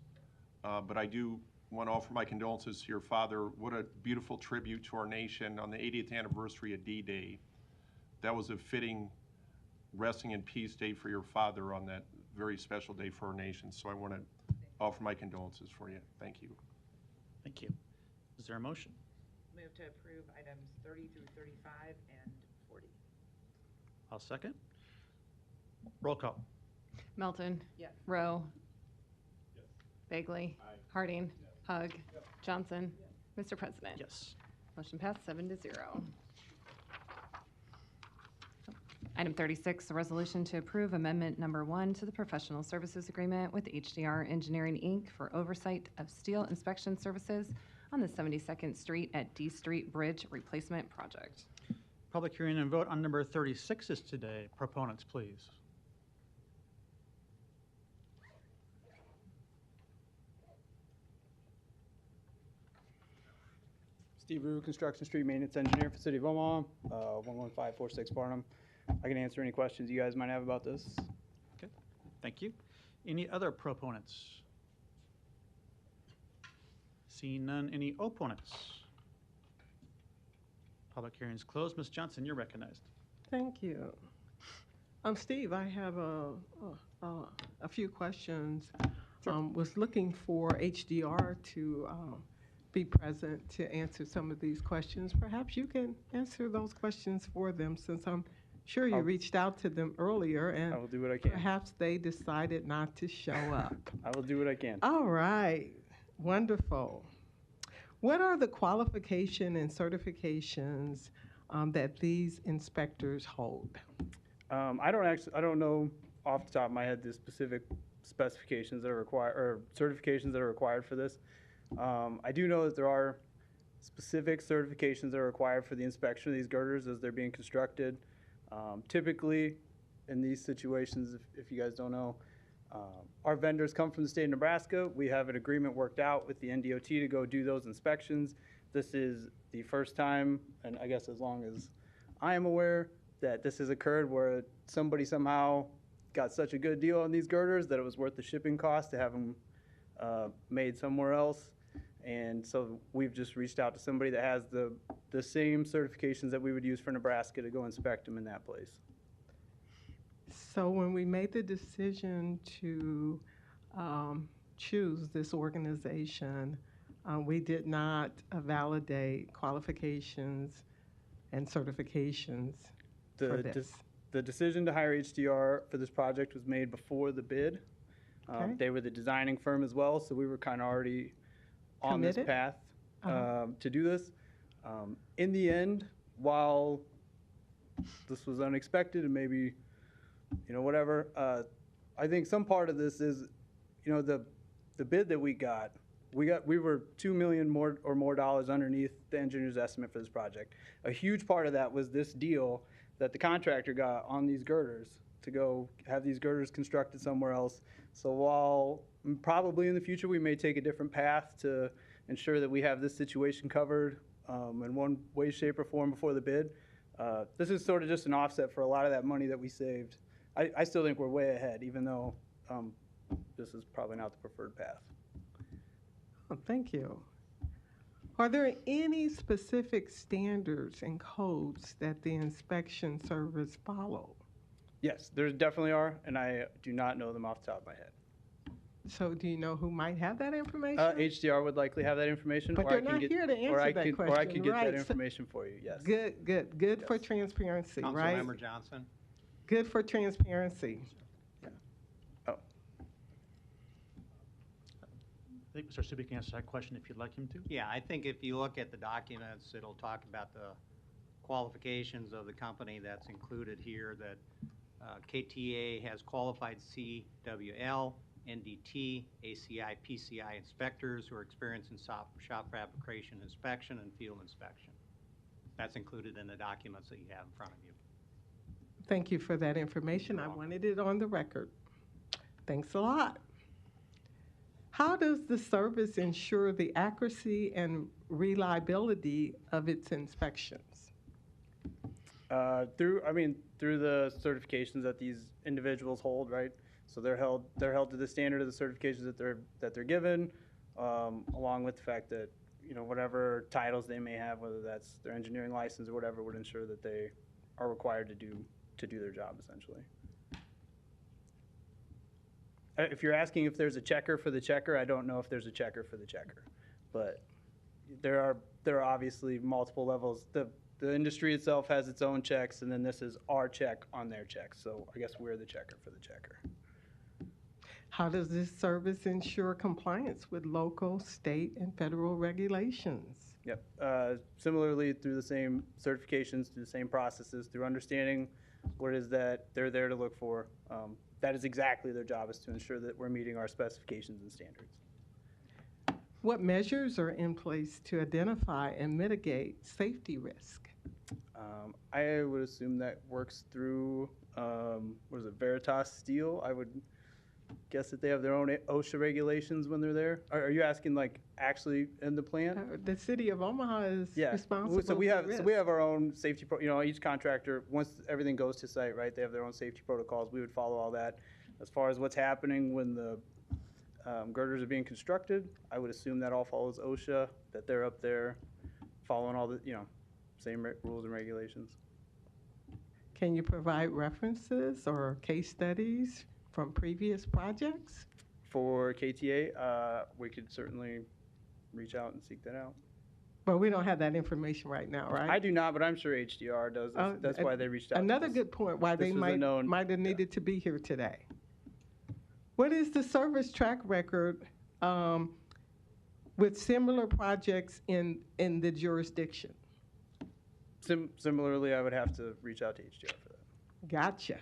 but I do want to offer my condolences to your father. What a beautiful tribute to our nation on the 80th anniversary of D-Day. That was a fitting resting in peace day for your father on that very special day for our nation. So I want to offer my condolences for you. Thank you. Thank you. Is there a motion? Move to approve items 30 through 35 and 40. I'll second. Roll call. Melton. Yes. Rowe. Bagley. Harding. Hug. Johnson. Mr. President. Yes. Motion passed 7-0. Item 36, a resolution to approve amendment number 1 to the professional services agreement with HDR Engineering, Inc. for oversight of steel inspection services on the 72nd Street at D Street Bridge Replacement Project. Public hearing and vote on number 36 is today. Proponents, please. Steve Rue, Construction Street Maintenance Engineer for City of Omaha, 11546 Farnham. I can answer any questions you guys might have about this. Okay, thank you. Any other proponents? Seeing none, any opponents? Public hearing is closed. Ms. Johnson, you're recognized. Thank you. Steve, I have a few questions. Was looking for HDR to be present to answer some of these questions. Perhaps you can answer those questions for them, since I'm sure you reached out to them earlier and I will do what I can. perhaps they decided not to show up. I will do what I can. All right, wonderful. What are the qualification and certifications that these inspectors hold? I don't know off the top of my head the specific specifications that are required or certifications that are required for this. I do know that there are specific certifications that are required for the inspection of these girders as they're being constructed. Typically, in these situations, if you guys don't know, our vendors come from the state of Nebraska. We have an agreement worked out with the NDOT to go do those inspections. This is the first time, and I guess as long as I am aware, that this has occurred where somebody somehow got such a good deal on these girders that it was worth the shipping cost to have them made somewhere else. And so we've just reached out to somebody that has the same certifications that we would use for Nebraska to go inspect them in that place. So when we made the decision to choose this organization, we did not validate qualifications and certifications for The, this? the decision to hire HDR for this project was made before the bid. Okay. They were the designing firm as well, so we were kind of already on this Committed? path Uh-huh. to do this. In the end, while this was unexpected and maybe, whatever, I think some part of this is, the bid that we were $2 million more underneath the engineer's estimate for this project. A huge part of that was this deal that the contractor got on these girders to go have these girders constructed somewhere else. So while probably in the future we may take a different path to ensure that we have this situation covered in one way, shape, or form before the bid, this is sort of just an offset for a lot of that money that we saved. I still think we're way ahead, even though this is probably not the preferred path. Oh, thank you. Are there any specific standards and codes that the inspection service follow? Yes, there definitely are, and I do not know them off the top of my head. So do you know who might have that information? HDR would likely have that information. But or they're I can not get, here to answer or I that can, question, Or I can get right? that So- information for you, yes. Good for transparency, right? Councilmember Johnson? Good for transparency. I think Mr. Subic can answer that question if you'd like him to. Yeah, I think if you look at the documents, it'll talk about the qualifications of the company that's included here, that KTA has qualified CWL, NDT, ACI, PCI inspectors who are experienced in shop fabrication inspection and field inspection. That's included in the documents that you have in front of you. Thank you for that information. I wanted it on the record. Thanks a lot. How does the service ensure the accuracy and reliability of its inspections? Through the certifications that these individuals hold, right? So they're held to the standard of the certifications that they're given, along with the fact that whatever titles they may have, whether that's their engineering license or whatever, would ensure that they are required to do their job essentially. If you're asking if there's a checker for the checker, I don't know if there's a checker for the checker, but there are obviously multiple levels. The industry itself has its own checks, and then this is our check on their check. So I guess we're the checker for the checker. How does this service ensure compliance with local, state, and federal regulations? Yep. Similarly, through the same certifications, through the same processes, through understanding what it is that they're there to look for. That is exactly their job, is to ensure that we're meeting our specifications and standards. What measures are in place to identify and mitigate safety risk? I would assume that works through, Veritas Steel? I would guess that they have their own OSHA regulations when they're there. Are you asking actually in the plant? The city of Omaha is responsible So we for have risk. our own safety. Each contractor, once everything goes to site, right, they have their own safety protocols. We would follow all that. As far as what's happening when the girders are being constructed, I would assume that all follows OSHA. That they're up there following all the same rules and regulations. Can you provide references or case studies from previous projects? For KTA, we could certainly reach out and seek that out. But we don't have that information right now, right? I do not, but I'm sure HDR does. That's why they reached out. Another to us. good point why This they was a known- might have needed to be here today. What is the service track record with similar projects in the jurisdiction? Similarly, I would have to reach out to HDR for that. Gotcha.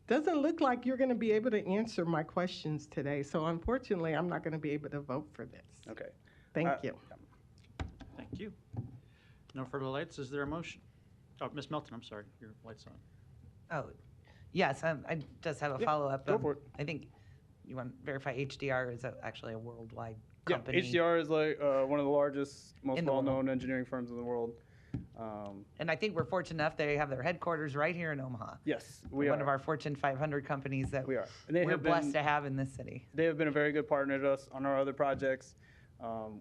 Doesn't look like you're going to be able to answer my questions today, so unfortunately, I'm not going to be able to vote for this. Okay. Thank you. Thank you. No further lights. Is there a motion? Oh, Ms. Melton, I'm sorry. Your light's on. Oh, yes, I just have a Yeah, follow-up. go for it. I think you want to verify HDR is actually a worldwide Yeah, company. HDR is one of the largest, most In the world. well-known engineering firms in the world. And I think we're fortunate enough they have their headquarters right here in Omaha. Yes, we One are. of our Fortune 500 companies that We are. And they we're have blessed been- to have in this city. They have been a very good partner to us on our other projects.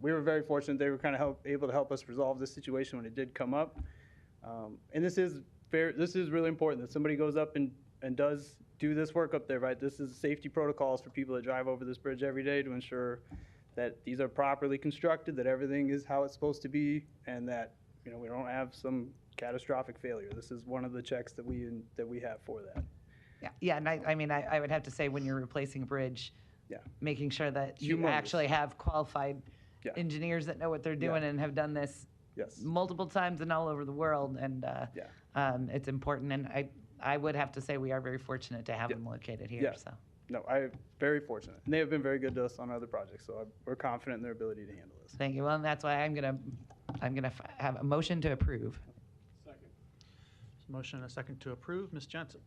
We were very fortunate they were kind of able to help us resolve this situation when it did come up. And this is really important that somebody goes up and does do this work up there, right? This is safety protocols for people that drive over this bridge every day to ensure that these are properly constructed, that everything is how it's supposed to be, and that we don't have some catastrophic failure. This is one of the checks that we have for that. Yeah, and I mean, I would have to say when you're replacing a bridge, Yeah. making sure that you Humongous. actually have qualified Yeah. engineers that know what they're doing Yeah. and have done this Yes. multiple times and all over the world, and it's important. And I would have to say we are very fortunate to have them located here. Yeah. So No, I'm very fortunate. And they have been very good to us on other projects, so we're confident in their ability to handle this. thank you. Well, and that's why I'm gonna have a motion to approve. Motion and a second to approve. Ms. Johnson.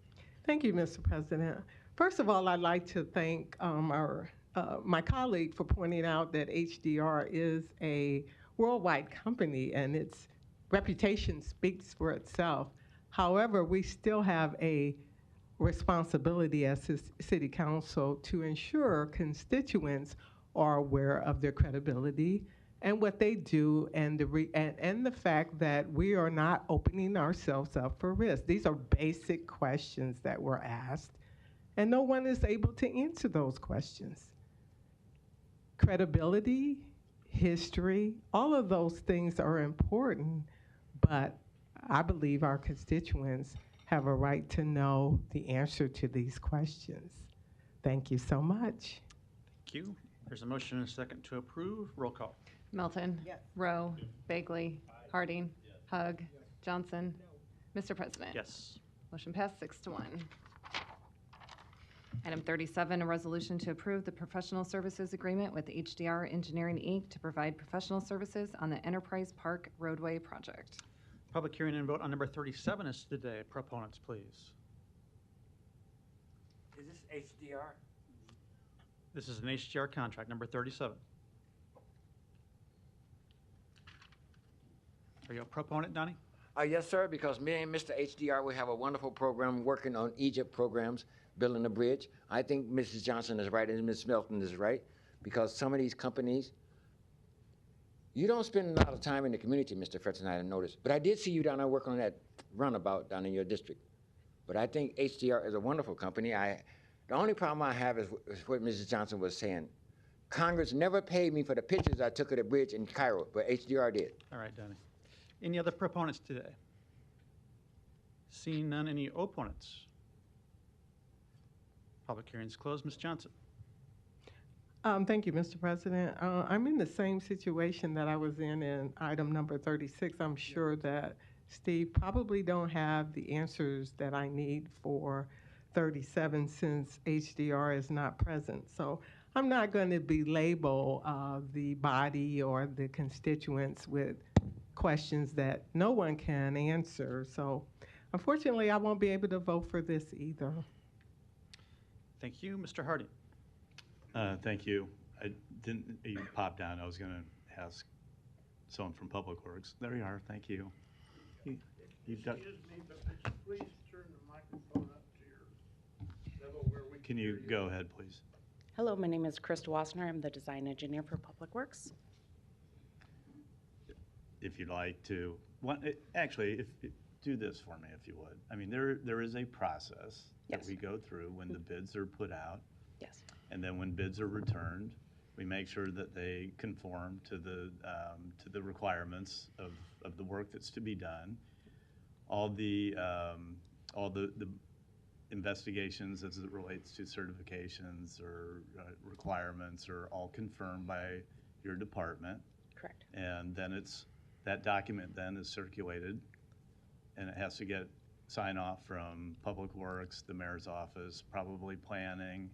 Thank you, Mr. President. First of all, I'd like to thank my colleague for pointing out that HDR is a worldwide company and its reputation speaks for itself. However, we still have a responsibility as City Council to ensure constituents are aware of their credibility and what they do, and the fact that we are not opening ourselves up for risk. These are basic questions that were asked, and no one is able to answer those questions. Credibility, history, all of those things are important, but I believe our constituents have a right to know the answer to these questions. Thank you so much. Thank you. There's a motion and a second to approve. Roll call. Melton. Rowe. Bagley. Harding. Hug. Johnson. Mr. President. Yes. Motion passed 6-1. Item 37, a resolution to approve the professional services agreement with HDR Engineering, Inc. to provide professional services on the Enterprise Park roadway project. Public hearing and vote on number 37 is today. Proponents, please. Is this HDR? This is an HDR contract, number 37. Are you a proponent, Donnie? Yes, sir, because me and Mr. HDR, we have a wonderful program working on Egypt programs, building a bridge. I think Mrs. Johnson is right and Ms. Melton is right, because some of these companies, you don't spend a lot of time in the community, Mr. Fretton, I noticed. But I did see you down there working on that runabout down in your district. But I think HDR is a wonderful company. The only problem I have is what Mrs. Johnson was saying. Congress never paid me for the pictures I took of the bridge in Cairo, but HDR did. All right, Donnie. Any other proponents today? Seeing none, any opponents? Public hearing's closed. Ms. Johnson. Thank you, Mr. President. I'm in the same situation that I was in item number 36. I'm sure that Steve probably don't have the answers that I need for 37 since HDR is not present. So I'm not going to belabel the body or the constituents with questions that no one can answer. So unfortunately, I won't be able to vote for this either. Thank you. Mr. Harding. Thank you. You popped down. I was going to ask someone from Public Works. There you are. Thank you. You've done. Please turn the microphone up to your level where we Can you go ahead, please? Hello, my name is Krista Wassner. I'm the design engineer for Public Works. If you'd like to, actually, do this for me if you would. I mean, there is a process that we go through when the bids are put out. Yes. And then when bids are returned, we make sure that they conform to the requirements of the work that's to be done. All the investigations as it relates to certifications or requirements are all confirmed by your department. Correct. And then that document then is circulated, and it has to get sign off from Public Works, the mayor's office, probably planning,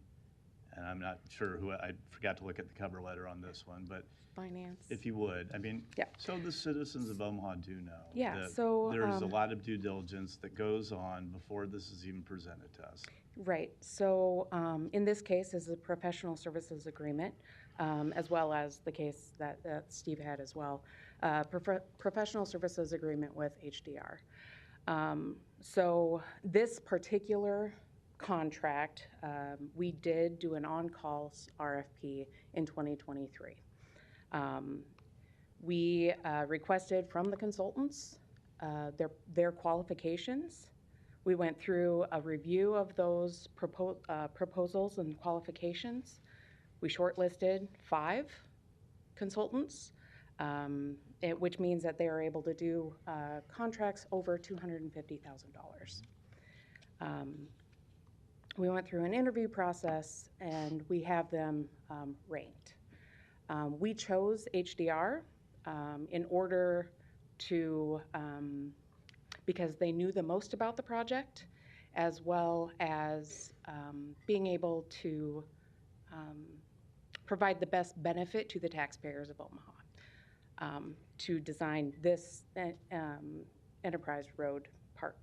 and I'm not sure I forgot to look at the cover letter on this one, but Finance. if you would, I mean, so the citizens of Omaha do know. Yeah, that so, there's a lot of due diligence that goes on before this is even presented to us. Right. So in this case is a professional services agreement, as well as the case that Steve had as well. Professional services agreement with HDR. So this particular contract, we did do an on-call RFP in 2023. We requested from the consultants their qualifications. We went through a review of those proposals and qualifications. We shortlisted 5 consultants. which means that they are able to do contracts over $250,000. We went through an interview process and we have them ranked. We chose HDR in order to, because they knew the most about the project, as well as being able to provide the best benefit to the taxpayers of Omaha to design this Enterprise Road Park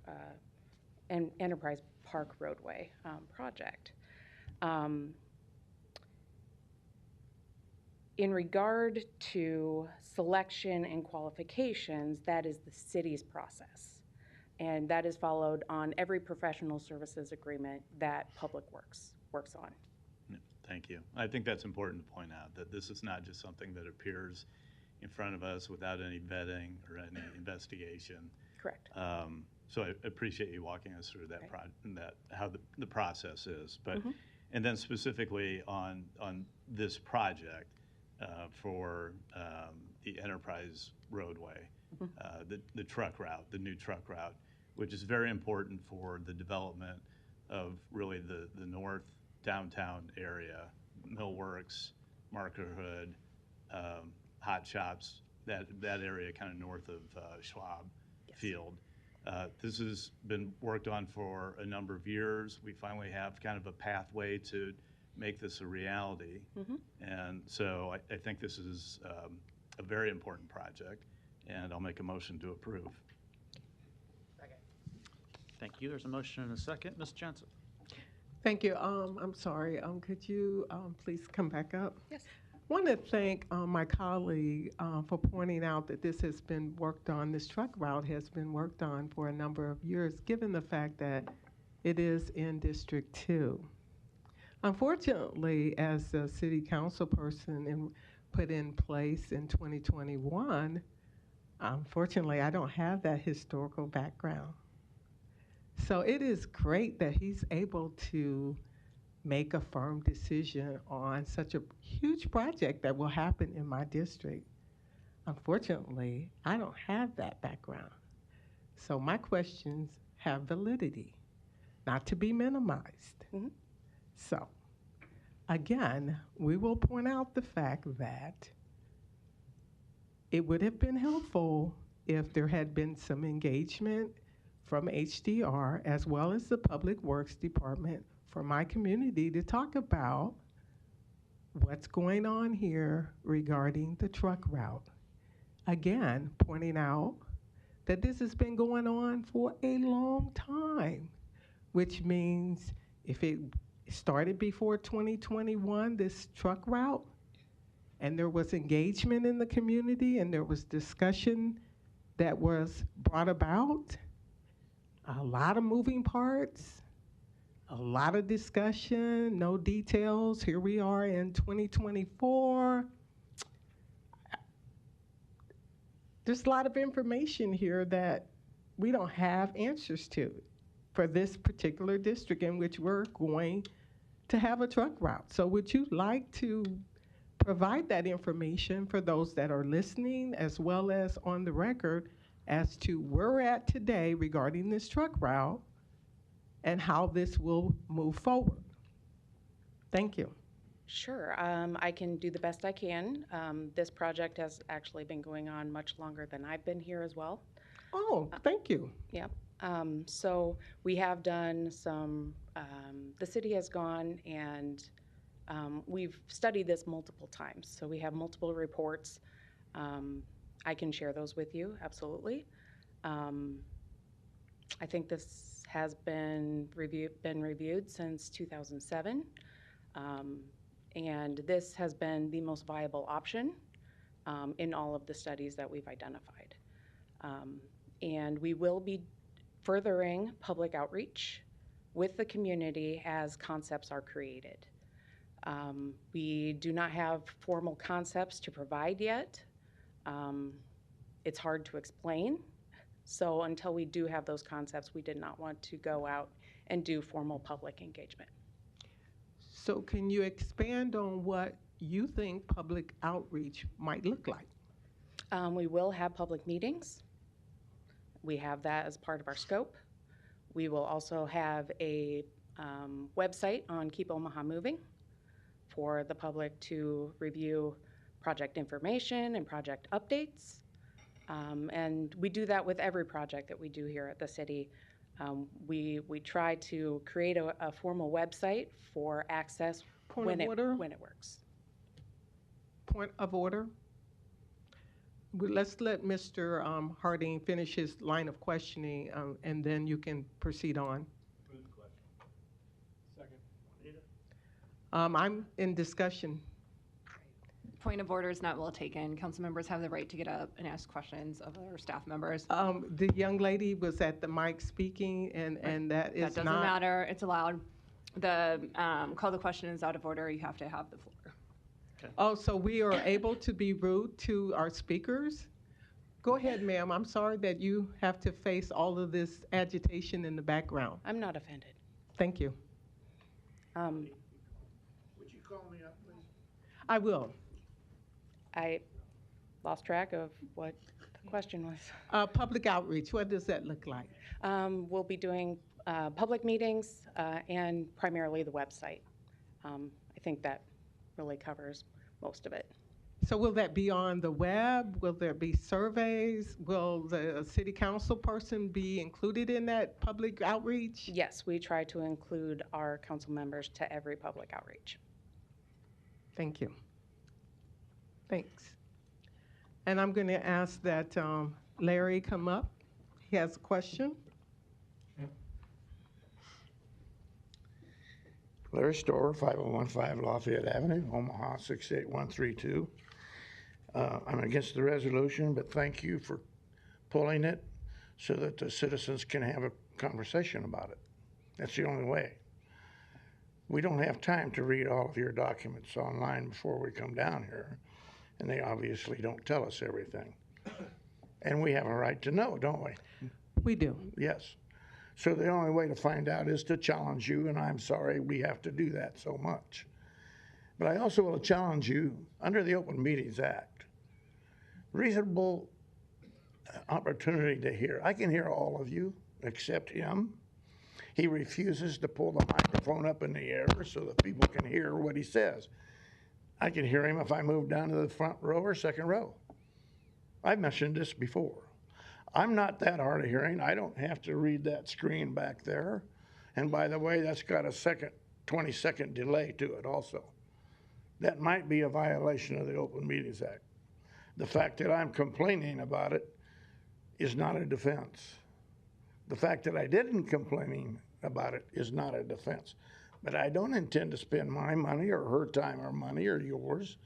and Enterprise Park roadway project. In regard to selection and qualifications, that is the city's process. And that is followed on every professional services agreement that Public Works works on. Thank you. I think that's important to point out, that this is not just something that appears in front of us without any vetting or any investigation. Correct. So I appreciate you walking us through that, how the process is. But and then specifically on this project for the Enterprise roadway, the truck route, the new truck route, which is very important for the development of really the north downtown area, Millworks, Markerhood, Hot Shops, that area kind of north of Schwab Field. This has been worked on for a number of years. We finally have kind of a pathway to make this a reality. And so I think this is a very important project, and I'll make a motion to approve. Thank you. There's a motion and a second. Ms. Johnson. Thank you. I'm sorry. Could you please come back up? Yes. I want to thank my colleague for pointing out that this has been worked on, this truck route has been worked on for a number of years, given the fact that it is in District 2. Unfortunately, as a city council person put in place in 2021, unfortunately, I don't have that historical background. So it is great that he's able to make a firm decision on such a huge project that will happen in my district. Unfortunately, I don't have that background. So my questions have validity, not to be minimized. So again, we will point out the fact that it would have been helpful if there had been some engagement from HDR as well as the Public Works Department for my community to talk about what's going on here regarding the truck route. Again, pointing out that this has been going on for a long time, which means if it started before 2021, this truck route, and there was engagement in the community and there was discussion that was brought about, a lot of moving parts, a lot of discussion, no details. Here we are in 2024. There's a lot of information here that we don't have answers to for this particular district in which we're going to have a truck route. So would you like to provide that information for those that are listening as well as on the record as to where we're at today regarding this truck route and how this will move forward? Thank you. Sure, I can do the best I can. This project has actually been going on much longer than I've been here as well. Oh, thank you. Yep. So we have done some, the city has gone and we've studied this multiple times. So we have multiple reports. I can share those with you, absolutely. I think this has been reviewed since 2007. And this has been the most viable option in all of the studies that we've identified. And we will be furthering public outreach with the community as concepts are created. We do not have formal concepts to provide yet. It's hard to explain. So until we do have those concepts, we did not want to go out and do formal public engagement. So can you expand on what you think public outreach might look like? We will have public meetings. We have that as part of our scope. We will also have a website on Keep Omaha Moving for the public to review project information and project updates. And we do that with every project that we do here at the city. We try to create a formal website for access when it works. Point of order. Let's let Mr. Harding finish his line of questioning, and then you can proceed on. I'm in discussion. Point of order is not well taken. Council members have the right to get up and ask questions of other staff members. The young lady was at the mic speaking, and that is not. That doesn't matter. It's allowed. The call the question is out of order. You have to have the floor. Oh, so we are able to be rude to our speakers? Go ahead, ma'am. I'm sorry that you have to face all of this agitation in the background. I'm not offended. Thank you. Would you call me up, please? I will. I lost track of what the question was. Public outreach, what does that look like? We'll be doing public meetings and primarily the website. I think that really covers most of it. So will that be on the web? Will there be surveys? Will the city council person be included in that public outreach? Yes, we try to include our council members to every public outreach. Thank you. Thanks. And I'm going to ask that Larry come up. He has a question. Larry Storer, 5015 Lafayette Avenue, Omaha 68132. I'm against the resolution, but thank you for pulling it so that the citizens can have a conversation about it. That's the only way. We don't have time to read all of your documents online before we come down here, and they obviously don't tell us everything. And we have a right to know, don't we? We do. Yes. So the only way to find out is to challenge you, and I'm sorry we have to do that so much. But I also will challenge you under the Open Meetings Act. Reasonable opportunity to hear. I can hear all of you except him. He refuses to pull the microphone up in the air so that people can hear what he says. I can hear him if I move down to the front row or second row. I've mentioned this before. I'm not that hard of hearing. I don't have to read that screen back there. And by the way, that's got a 20-second delay to it also. That might be a violation of the Open Meetings Act. The fact that I'm complaining about it is not a defense. The fact that I didn't complain about it is not a defense. But I don't intend to spend my money or her time or money or yours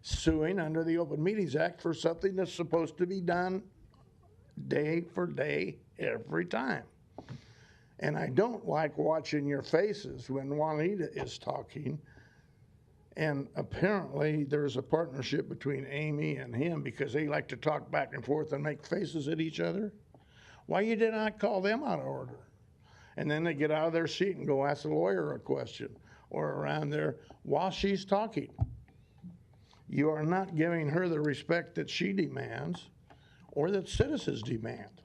suing under the Open Meetings Act for something that's supposed to be done day for day, every time. And I don't like watching your faces when Juanita is talking. And apparently there's a partnership between Amy and him because they like to talk back and forth and make faces at each other. Why you did not call them out of order? And then they get out of their seat and go ask the lawyer a question or around there while she's talking. You are not giving her the respect that she demands or that citizens demand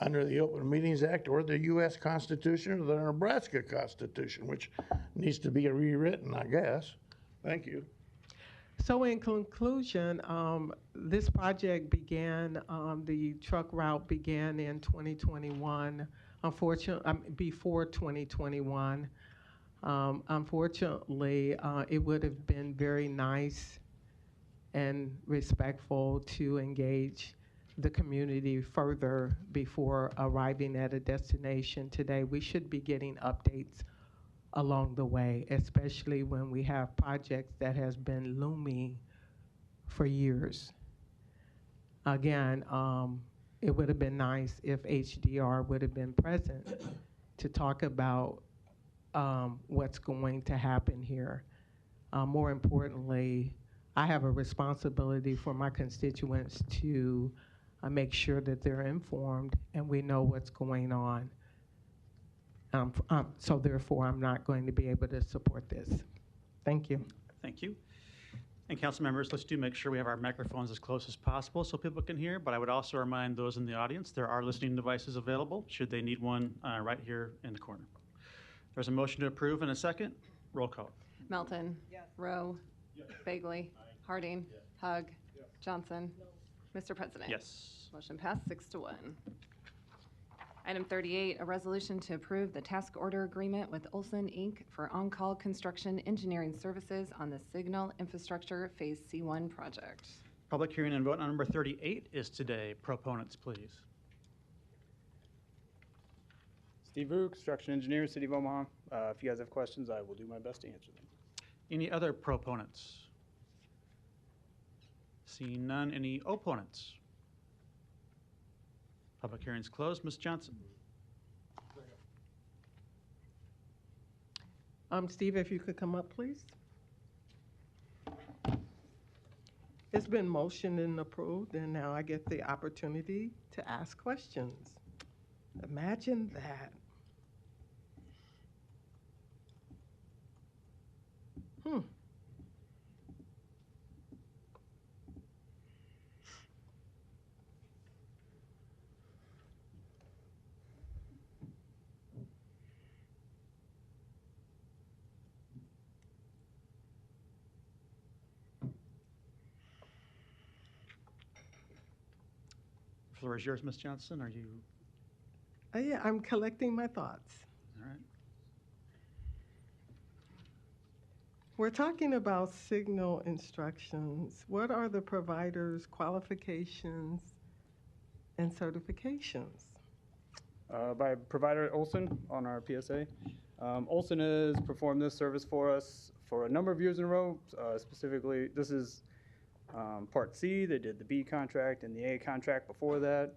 under the Open Meetings Act or the U.S. Constitution or the Nebraska Constitution, which needs to be rewritten, I guess. Thank you. So in conclusion, this project began, the truck route began in 2021, unfortunately, before 2021. Unfortunately, it would have been very nice and respectful to engage the community further before arriving at a destination today. We should be getting updates along the way, especially when we have projects that has been looming for years. Again, it would have been nice if HDR would have been present to talk about what's going to happen here. More importantly, I have a responsibility for my constituents to make sure that they're informed and we know what's going on. So therefore, I'm not going to be able to support this. Thank you. Thank you. And council members, let's do make sure we have our microphones as close as possible so people can hear, but I would also remind those in the audience, there are listening devices available, should they need one, right here in the corner. There's a motion to approve and a second. Roll call. Melton. Yes. Rowe. Yes. Bagley. Harding. Hug. Johnson. Mr. President. Yes. Motion passed 6-1. Item 38, a resolution to approve the task order agreement with Olson, Inc. for on-call construction engineering services on the Signal Infrastructure Phase C1 project. Public hearing and vote on number 38 is today. Proponents, please. Steve Vu, construction engineer, City of Omaha. If you guys have questions, I will do my best to answer them. Any other proponents? Seeing none, any opponents? Public hearing's closed. Ms. Johnson. Steve, if you could come up, please. It's been motioned and approved, and now I get the opportunity to ask questions. Imagine that. Floor is yours, Ms. Johnson. Are you? Yeah, I'm collecting my thoughts. All right. We're talking about signal instructions. What are the provider's qualifications and certifications? By provider Olson on our PSA. Olson has performed this service for us for a number of years in a row. Specifically, this is Part C. They did the B contract and the A contract before that.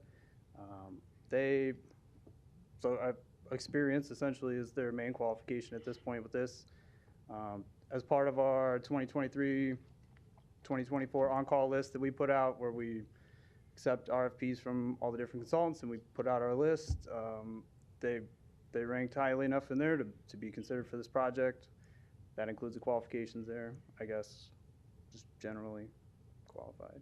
Experience essentially is their main qualification at this point with this. As part of our 2023-2024 on-call list that we put out, where we accept RFPs from all the different consultants and we put out our list, they ranked highly enough in there to be considered for this project. That includes the qualifications there, I guess, just generally qualified.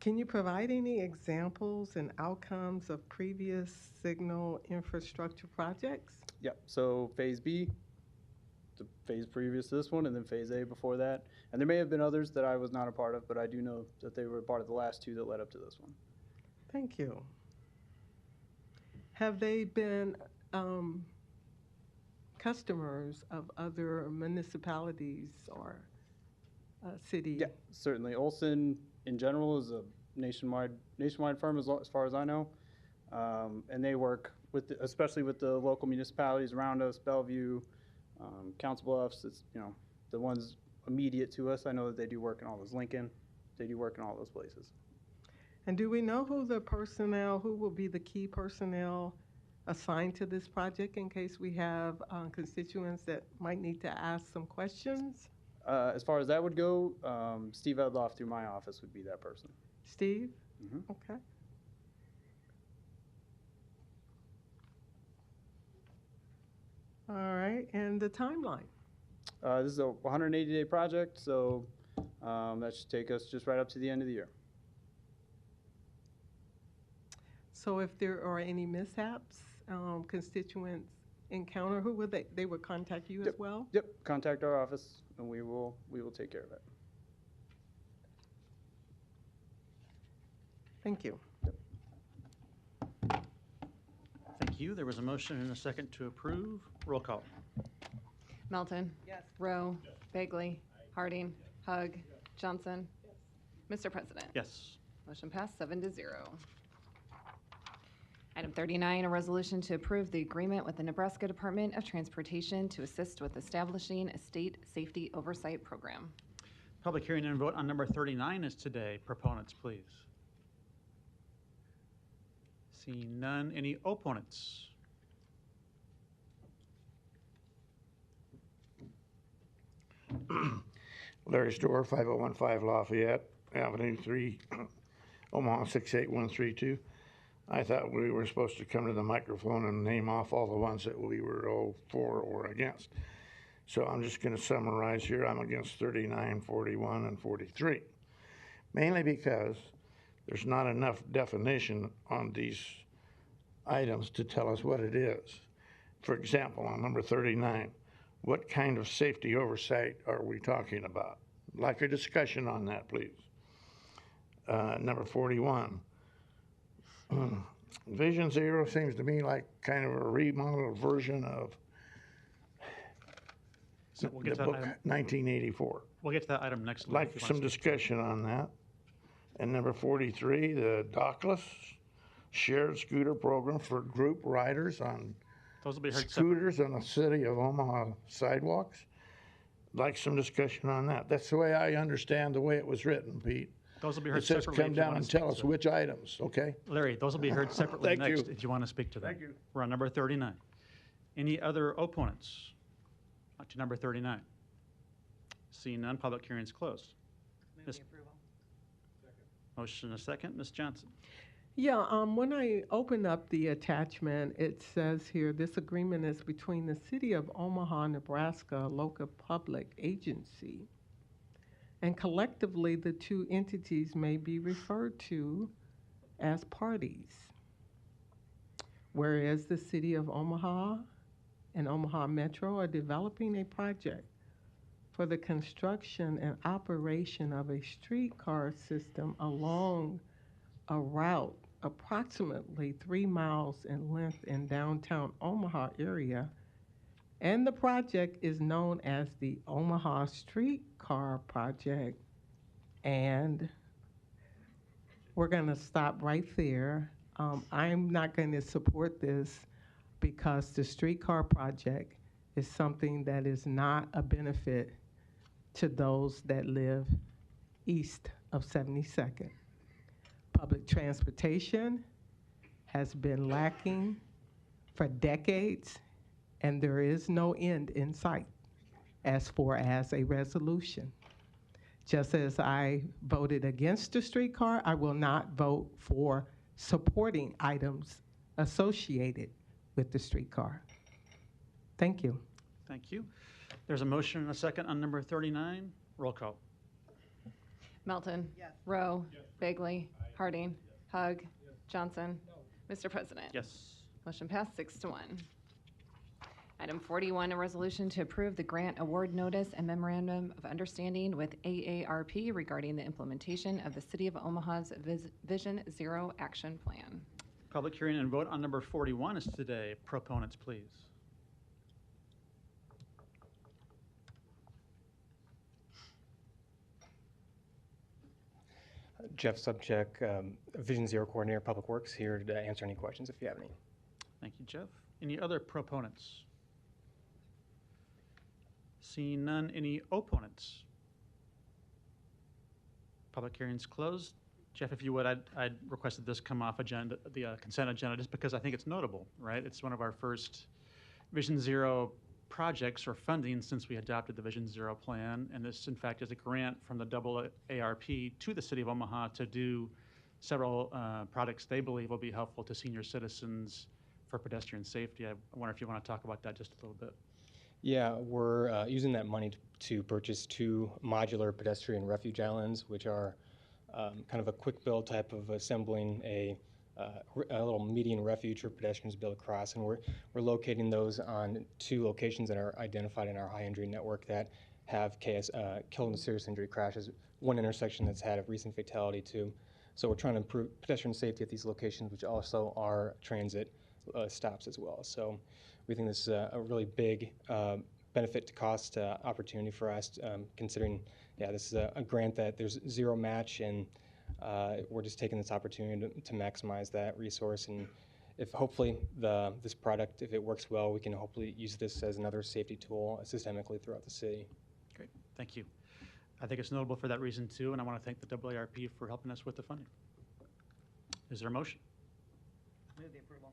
Can you provide any examples and outcomes of previous signal infrastructure projects? Yep, so Phase B, the phase previous to this one, and then Phase A before that. And there may have been others that I was not a part of, but I do know that they were part of the last two that led up to this one. Thank you. Have they been customers of other municipalities or cities? Yeah, certainly. Olson in general is a nationwide firm as far as I know. And they work with, especially with the local municipalities around us, Bellevue, Council Bluffs. It's, the ones immediate to us. I know that they do work in all those, Lincoln. They do work in all those places. And do we know who will be the key personnel assigned to this project in case we have constituents that might need to ask some questions? As far as that would go, Steve Edloff through my office would be that person. Steve? Mm-hmm. Okay. All right, and the timeline? This is a 180-day project, so that should take us just right up to the end of the year. So if there are any mishaps, constituents encounter, who would they would contact you as well? Yep, contact our office and we will take care of it. Thank you. Thank you. There was a motion and a second to approve. Roll call. Melton. Yes. Rowe. Yes. Bagley. Harding. Hug. Johnson. Mr. President. Yes. Motion passed 7-0. Item 39, a resolution to approve the agreement with the Nebraska Department of Transportation to assist with establishing a state safety oversight program. Public hearing and vote on number 39 is today. Proponents, please. Seeing none, any opponents? Larry Storr, 5015 Lafayette Avenue 3, Omaha 68132. I thought we were supposed to come to the microphone and name off all the ones that we were all for or against. So I'm just going to summarize here. I'm against 39, 41, and 43. Mainly because there's not enough definition on these items to tell us what it is. For example, on number 39, what kind of safety oversight are we talking about? I'd like a discussion on that, please. Number 41, Vision Zero seems to me like kind of a remodeled version of So we'll the get to book that item. 1984. We'll get to that item next. Lou, Like if you want some to speak. discussion on that. And number 43, the dockless shared scooter program for group riders on Those will be heard scooters on the city of Omaha sidewalks. Like some discussion on that. That's the way I understand the way it was written, Pete. Those will be heard It says separately come if you down wanna and speak tell us to it. which items, okay? Larry, those will be heard separately Thank next you. if you want to speak to them. Thank you. We're on number 39. Any other opponents to number 39? Seeing none, public hearing is closed. Move Miss- the approval. Motion and a second. Ms. Johnson. Yeah, when I open up the attachment, it says here, this agreement is between the City of Omaha, Nebraska, a local public agency. And collectively, the two entities may be referred to as parties. Whereas the City of Omaha and Omaha Metro are developing a project for the construction and operation of a streetcar system along a route approximately 3 miles in length in downtown Omaha area, and the project is known as the Omaha Streetcar Project. And we're going to stop right there. I'm not going to support this because the streetcar project is something that is not a benefit to those that live east of 72nd. Public transportation has been lacking for decades, and there is no end in sight as far as a resolution. Just as I voted against the streetcar, I will not vote for supporting items associated with the streetcar. Thank you. Thank you. There's a motion and a second on number 39. Roll call. Melton. Rowe. Bagley. Harding. Hug. Johnson. Mr. President. Yes. Motion passed 6-1. Item 41, a resolution to approve the grant award notice and memorandum of understanding with AARP regarding the implementation of the City of Omaha's Vision Zero Action Plan. Public hearing and vote on number 41 is today. Proponents, please. Jeff Subcheck, Vision Zero Coordinator, Public Works, here to answer any questions if you have any. Thank you, Jeff. Any other proponents? Seeing none, any opponents? Public hearing's closed. Jeff, if you would, I'd request that this come off agenda, the consent agenda, just because I think it's notable, right? It's one of our first Vision Zero projects or funding since we adopted the Vision Zero plan, and this, in fact, is a grant from the AARP to the City of Omaha to do several products they believe will be helpful to senior citizens for pedestrian safety. I wonder if you want to talk about that just a little bit. Yeah, we're using that money to purchase 2 modular pedestrian refuge islands, which are kind of a quick build type of assembling a little median refuge for pedestrians to be able to cross. And we're locating those on 2 locations that are identified in our high injury network that have killed and serious injury crashes. One intersection that's had a recent fatality too. So we're trying to improve pedestrian safety at these locations, which also are transit stops as well. So we think this is a really big benefit to cost opportunity for us, considering, yeah, this is a grant that there's zero match, and we're just taking this opportunity to maximize that resource. And if hopefully this product, if it works well, we can hopefully use this as another safety tool systemically throughout the city. Great, thank you. I think it's notable for that reason too, and I want to thank the AARP for helping us with the funding. Is there a motion? Move the approval.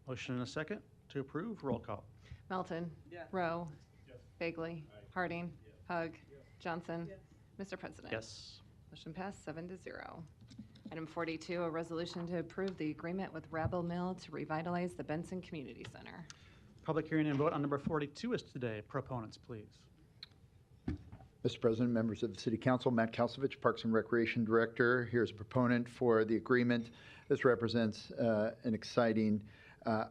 Motion and a second to approve. Roll call. Melton. Rowe. Bagley. Harding. Hug. Johnson. Mr. President. Yes. Motion passed 7-0. Item 42, a resolution to approve the agreement with Rabble Mill to revitalize the Benson Community Center. Public hearing and vote on number 42 is today. Proponents, please. Mr. President, members of the City Council, Matt Kalsovich, Parks and Recreation Director. Here's a proponent for the agreement. This represents an exciting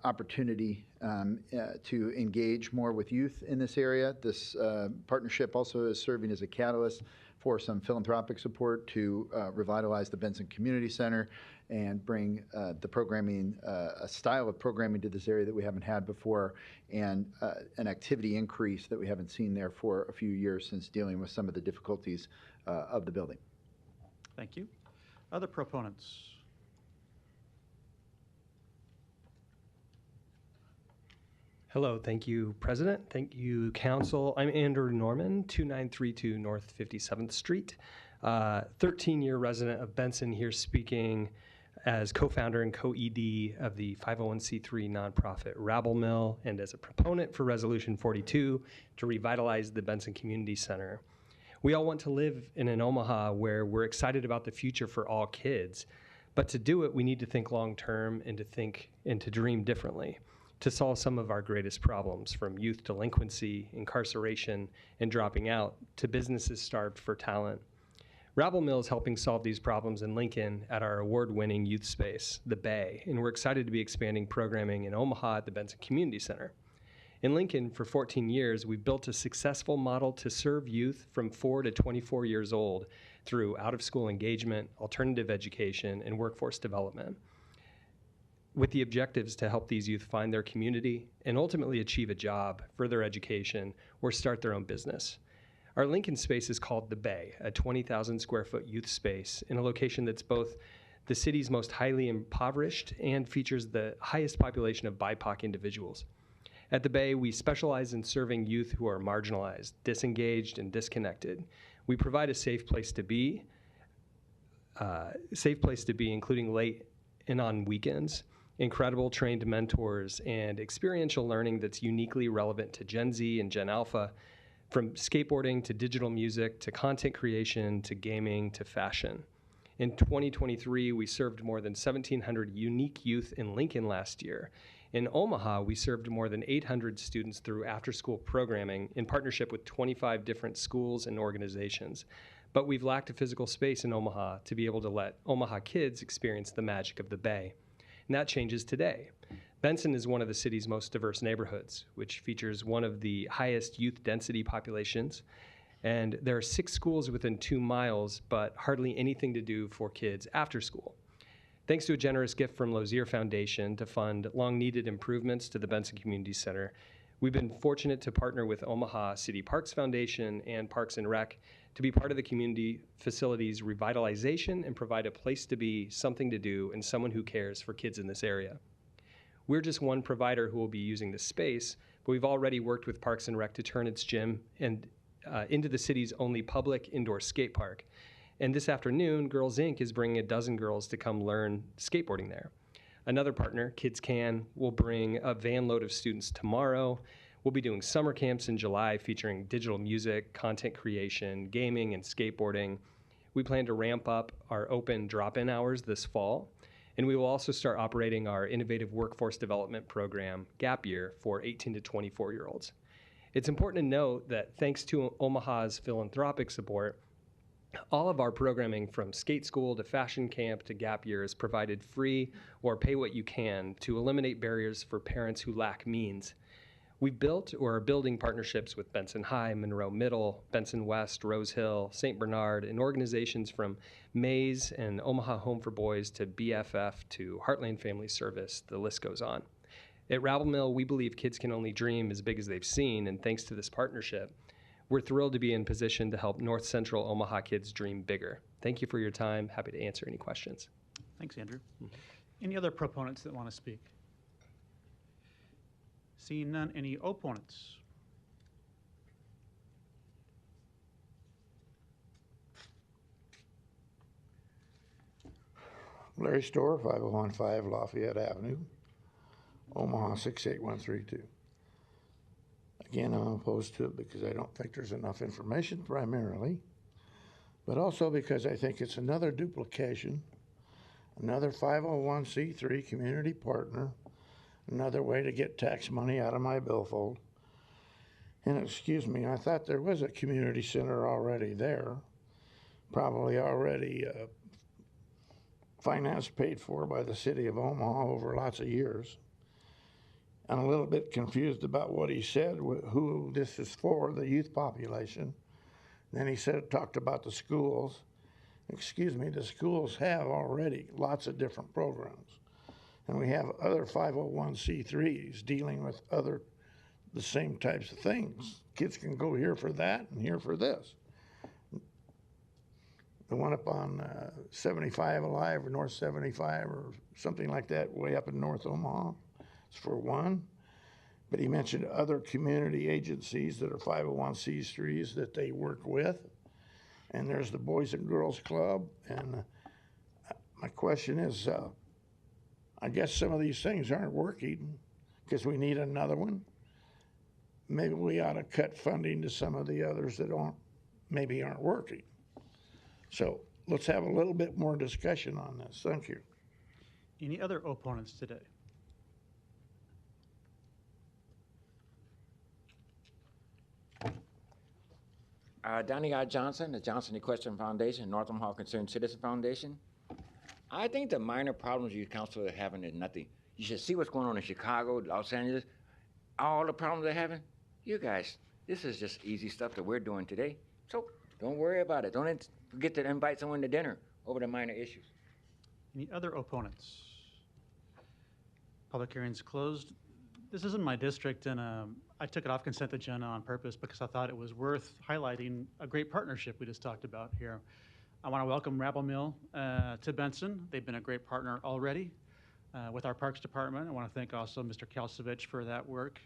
opportunity to engage more with youth in this area. This partnership also is serving as a catalyst for some philanthropic support to revitalize the Benson Community Center and bring the programming, a style of programming to this area that we haven't had before, and an activity increase that we haven't seen there for a few years since dealing with some of the difficulties of the building. Thank you. Other proponents? Hello, thank you, President. Thank you, Council. I'm Andrew Norman, 2932 North 57th Street, 13-year resident of Benson, here speaking as co-founder and co-ED of the 501c3 nonprofit Rabble Mill, and as a proponent for Resolution 42 to revitalize the Benson Community Center. We all want to live in an Omaha where we're excited about the future for all kids, but to do it, we need to think long-term and to think and to dream differently, to solve some of our greatest problems, from youth delinquency, incarceration, and dropping out, to businesses starved for talent. Rabble Mill is helping solve these problems in Lincoln at our award-winning youth space, the Bay, and we're excited to be expanding programming in Omaha at the Benson Community Center. In Lincoln, for 14 years, we've built a successful model to serve youth from 4 to 24 years old through out-of-school engagement, alternative education, and workforce development, with the objectives to help these youth find their community and ultimately achieve a job, further education, or start their own business. Our Lincoln space is called the Bay, a 20,000 square foot youth space in a location that's both the city's most highly impoverished and features the highest population of BIPOC individuals. At the Bay, we specialize in serving youth who are marginalized, disengaged, and disconnected. We provide a safe place to be, including late and on weekends, incredible trained mentors, and experiential learning that's uniquely relevant to Gen Z and Gen Alpha, from skateboarding to digital music to content creation to gaming to fashion. In 2023, we served more than 1,700 unique youth in Lincoln last year. In Omaha, we served more than 800 students through after-school programming in partnership with 25 different schools and organizations. But we've lacked a physical space in Omaha to be able to let Omaha kids experience the magic of the Bay. And that changes today. Benson is one of the city's most diverse neighborhoods, which features one of the highest youth density populations. And there are 6 schools within 2 miles, but hardly anything to do for kids after school. Thanks to a generous gift from Lozier Foundation to fund long-needed improvements to the Benson Community Center, we've been fortunate to partner with Omaha City Parks Foundation and Parks and Rec to be part of the community facilities revitalization and provide a place to be, something to do, and someone who cares for kids in this area. We're just one provider who will be using this space, but we've already worked with Parks and Rec to turn its gym and into the city's only public indoor skate park. And this afternoon, Girls Inc. is bringing 12 girls to come learn skateboarding there. Another partner, Kids Can, will bring a van load of students tomorrow. We'll be doing summer camps in July featuring digital music, content creation, gaming, and skateboarding. We plan to ramp up our open drop-in hours this fall. And we will also start operating our innovative workforce development program, Gap Year, for 18 to 24-year-olds. It's important to note that thanks to Omaha's philanthropic support, all of our programming from skate school to fashion camp to Gap Year is provided free or pay what you can to eliminate barriers for parents who lack means. We've built or are building partnerships with Benson High, Monroe Middle, Benson West, Rose Hill, St. Bernard, and organizations from Maze and Omaha Home for Boys to BFF to Heartland Family Service. The list goes on. At Rabble Mill, we believe kids can only dream as big as they've seen, and thanks to this partnership, we're thrilled to be in position to help North Central Omaha kids dream bigger. Thank you for your time. Happy to answer any questions. Thanks, Andrew. Any other proponents that want to speak? Seeing none, any opponents? Larry Storr, 5015 Lafayette Avenue, Omaha 68132. Again, I'm opposed to it because I don't think there's enough information primarily, but also because I think it's another duplication, another 501c3 community partner, Another way to get tax money out of my billfold. And excuse me, I thought there was a community center already there, probably already financed, paid for by the city of Omaha over lots of years. I'm a little bit confused about what he said, who this is for, the youth population. Then he talked about the schools. Excuse me, the schools have already lots of different programs. And we have other 501c3s dealing with the same types of things. Kids can go here for that and here for this. The one up on 75 Alive or North 75 or something like that, way up in North Omaha, is for one. But he mentioned other community agencies that are 501c3s that they work with. And there's the Boys and Girls Club. And my question is, I guess some of these things aren't working because we need another one. Maybe we ought to cut funding to some of the others that maybe aren't working. So let's have a little bit more discussion on this. Thank you. Any other opponents today? Donnie R. Johnson, the Johnson Equestrian Foundation, North Omaha Concerned Citizen Foundation. I think the minor problems you council are having is nothing. You should see what's going on in Chicago, Los Angeles, all the problems they're having. You guys, this is just easy stuff that we're doing today. So don't worry about it. Don't forget to invite someone to dinner over the minor issues. Any other opponents? Public hearing's closed. This isn't my district, and I took it off consent agenda on purpose because I thought it was worth highlighting a great partnership we just talked about here. I want to welcome Rabble Mill to Benson. They've been a great partner already with our Parks Department. I want to thank also Mr. Kalsevich for that work.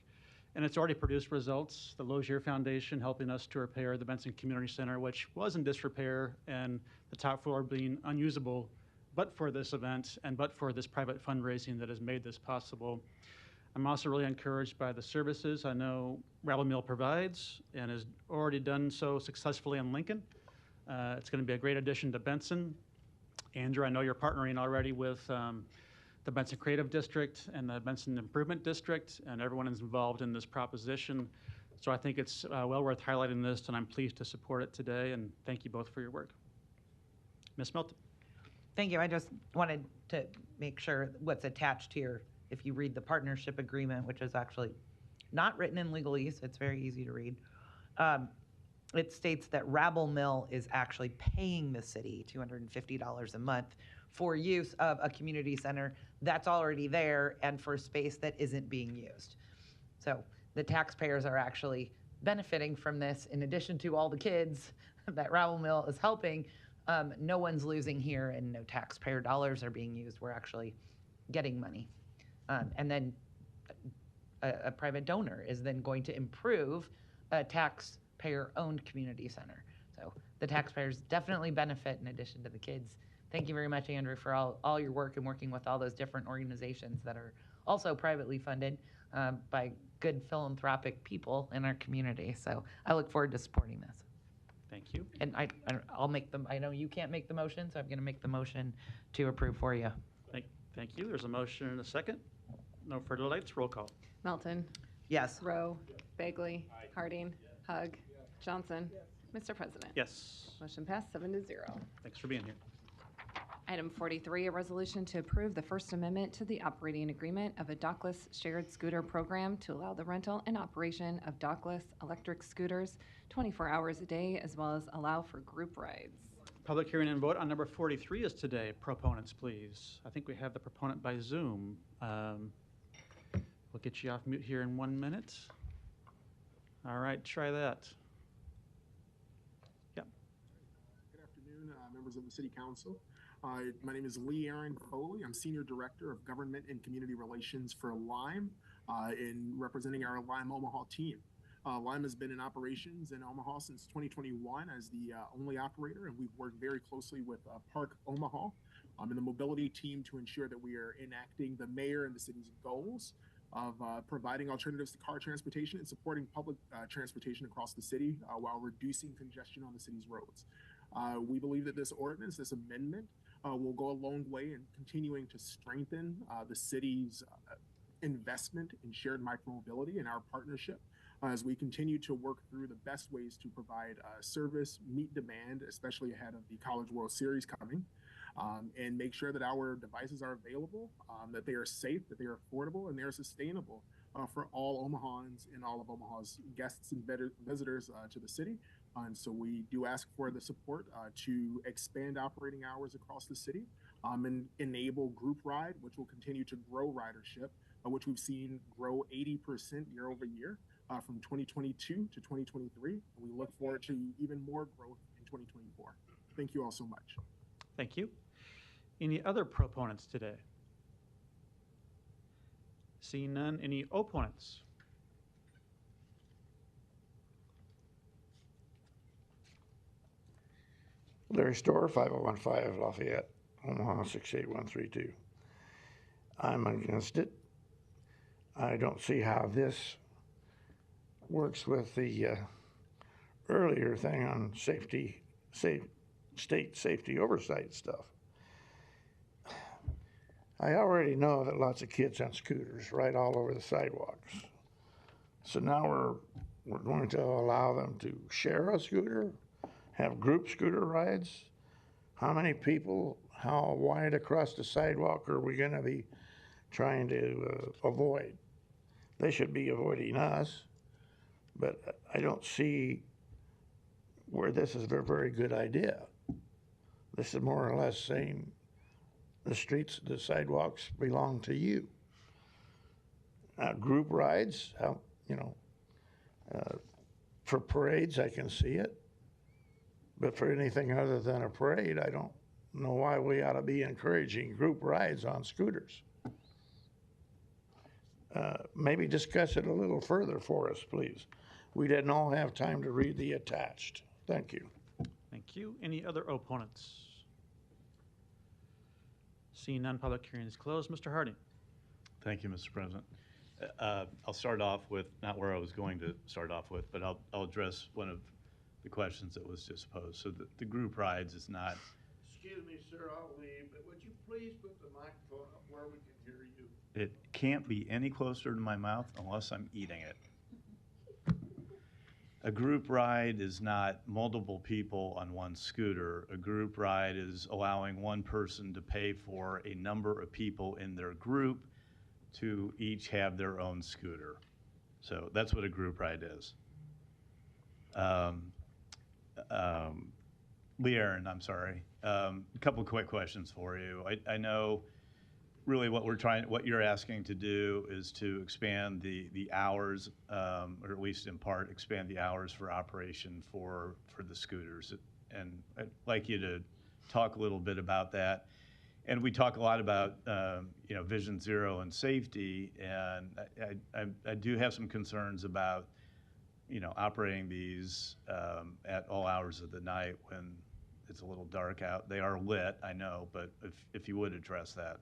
And it's already produced results. The Lozier Foundation helping us to repair the Benson Community Center, which was in disrepair and the top floor being unusable, but for this event and but for this private fundraising that has made this possible. I'm also really encouraged by the services I know Rabble Mill provides and has already done so successfully in Lincoln. It's going to be a great addition to Benson. Andrew, I know you're partnering already with the Benson Creative District and the Benson Improvement District, and everyone is involved in this proposition. So I think it's well worth highlighting this, and I'm pleased to support it today, and thank you both for your work. Ms. Melton. Thank you. I just wanted to make sure what's attached here, if you read the partnership agreement, which is actually not written in legalese, it's very easy to read. It states that Rabble Mill is actually paying the city $250 a month for use of a community center that's already there and for space that isn't being used. So the taxpayers are actually benefiting from this in addition to all the kids that Rabble Mill is helping. No one's losing here and no taxpayer dollars are being used. We're actually getting money. And then a private donor is then going to improve a taxpayer-owned community center. So the taxpayers definitely benefit in addition to the kids. Thank you very much, Andrew, for all your work and working with all those different organizations that are also privately funded by good philanthropic people in our community. So I look forward to supporting this. Thank you. And I'll make them. I know you can't make the motion, so I'm going to make the motion to approve for you. Thank you. There's a motion and a second. No further delays. Roll call. Melton. Yes. Rowe. Bagley. Harding. Hug. Johnson. Mr. President. Yes. Motion passed 7-0. Thanks for being here. Item 43, a resolution to approve the First Amendment to the operating agreement of a dockless shared scooter program to allow the rental and operation of dockless electric scooters 24 hours a day, as well as allow for group rides. Public hearing and vote on number 43 is today. Proponents, please. I think we have the proponent by Zoom. We'll get you off mute here in 1 minute. All right, try that. Yep. Good afternoon, members of the City Council. My name is Lee Aaron Foley. I'm Senior Director of Government and Community Relations for Lime, in representing our Lime Omaha team. Lime has been in operations in Omaha since 2021 as the only operator, and we've worked very closely with Park Omaha and the mobility team to ensure that we are enacting the mayor and the city's goals of providing alternatives to car transportation and supporting public transportation across the city while reducing congestion on the city's roads. We believe that this ordinance, this amendment, will go a long way in continuing to strengthen the city's investment in shared micromobility and our partnership as we continue to work through the best ways to provide service, meet demand, especially ahead of the College World Series coming, and make sure that our devices are available, that they are safe, that they are affordable, and they are sustainable for all Omahans and all of Omaha's guests and visitors to the city. And so we do ask for the support to expand operating hours across the city and enable group ride, which will continue to grow ridership, which we've seen grow 80% year over year from 2022 to 2023. And we look forward to even more growth in 2024. Thank you all so much. Thank you. Any other proponents today? Seeing none, any opponents? Larry Store, 5015 Lafayette, Omaha 68132. I'm against it. I don't see how this works with the earlier thing on state safety oversight stuff. I already know that lots of kids on scooters ride all over the sidewalks. So now we're going to allow them to share a scooter, have group scooter rides. How many people, how wide across the sidewalk are we going to be trying to avoid? They should be avoiding us, but I don't see where this is a very good idea. This is more or less saying the streets, the sidewalks belong to you. Group rides, for parades, I can see it. But for anything other than a parade, I don't know why we ought to be encouraging group rides on scooters. Maybe discuss it a little further for us, please. We didn't all have time to read the attached. Thank you. Thank you. Any other opponents? Seeing none, public hearing is closed. Mr. Harding. Thank you, Mr. President. I'll start off with, not where I was going to start off with, but I'll address one of the questions that was just posed. So the group rides is not. Excuse me, sir, I'll leave, but would you please put the microphone up where we can hear you? It can't be any closer to my mouth unless I'm eating it. A group ride is not multiple people on one scooter. A group ride is allowing one person to pay for a number of people in their group to each have their own scooter. So that's what a group ride is. Lee Aaron, I'm sorry. A couple of quick questions for you. I know really what you're asking to do is to expand the hours, or at least in part, expand the hours for operation for the scooters. And I'd like you to talk a little bit about that. And we talk a lot about Vision Zero and safety, and I do have some concerns about operating these at all hours of the night when it's a little dark out. They are lit, I know, but if you would address that.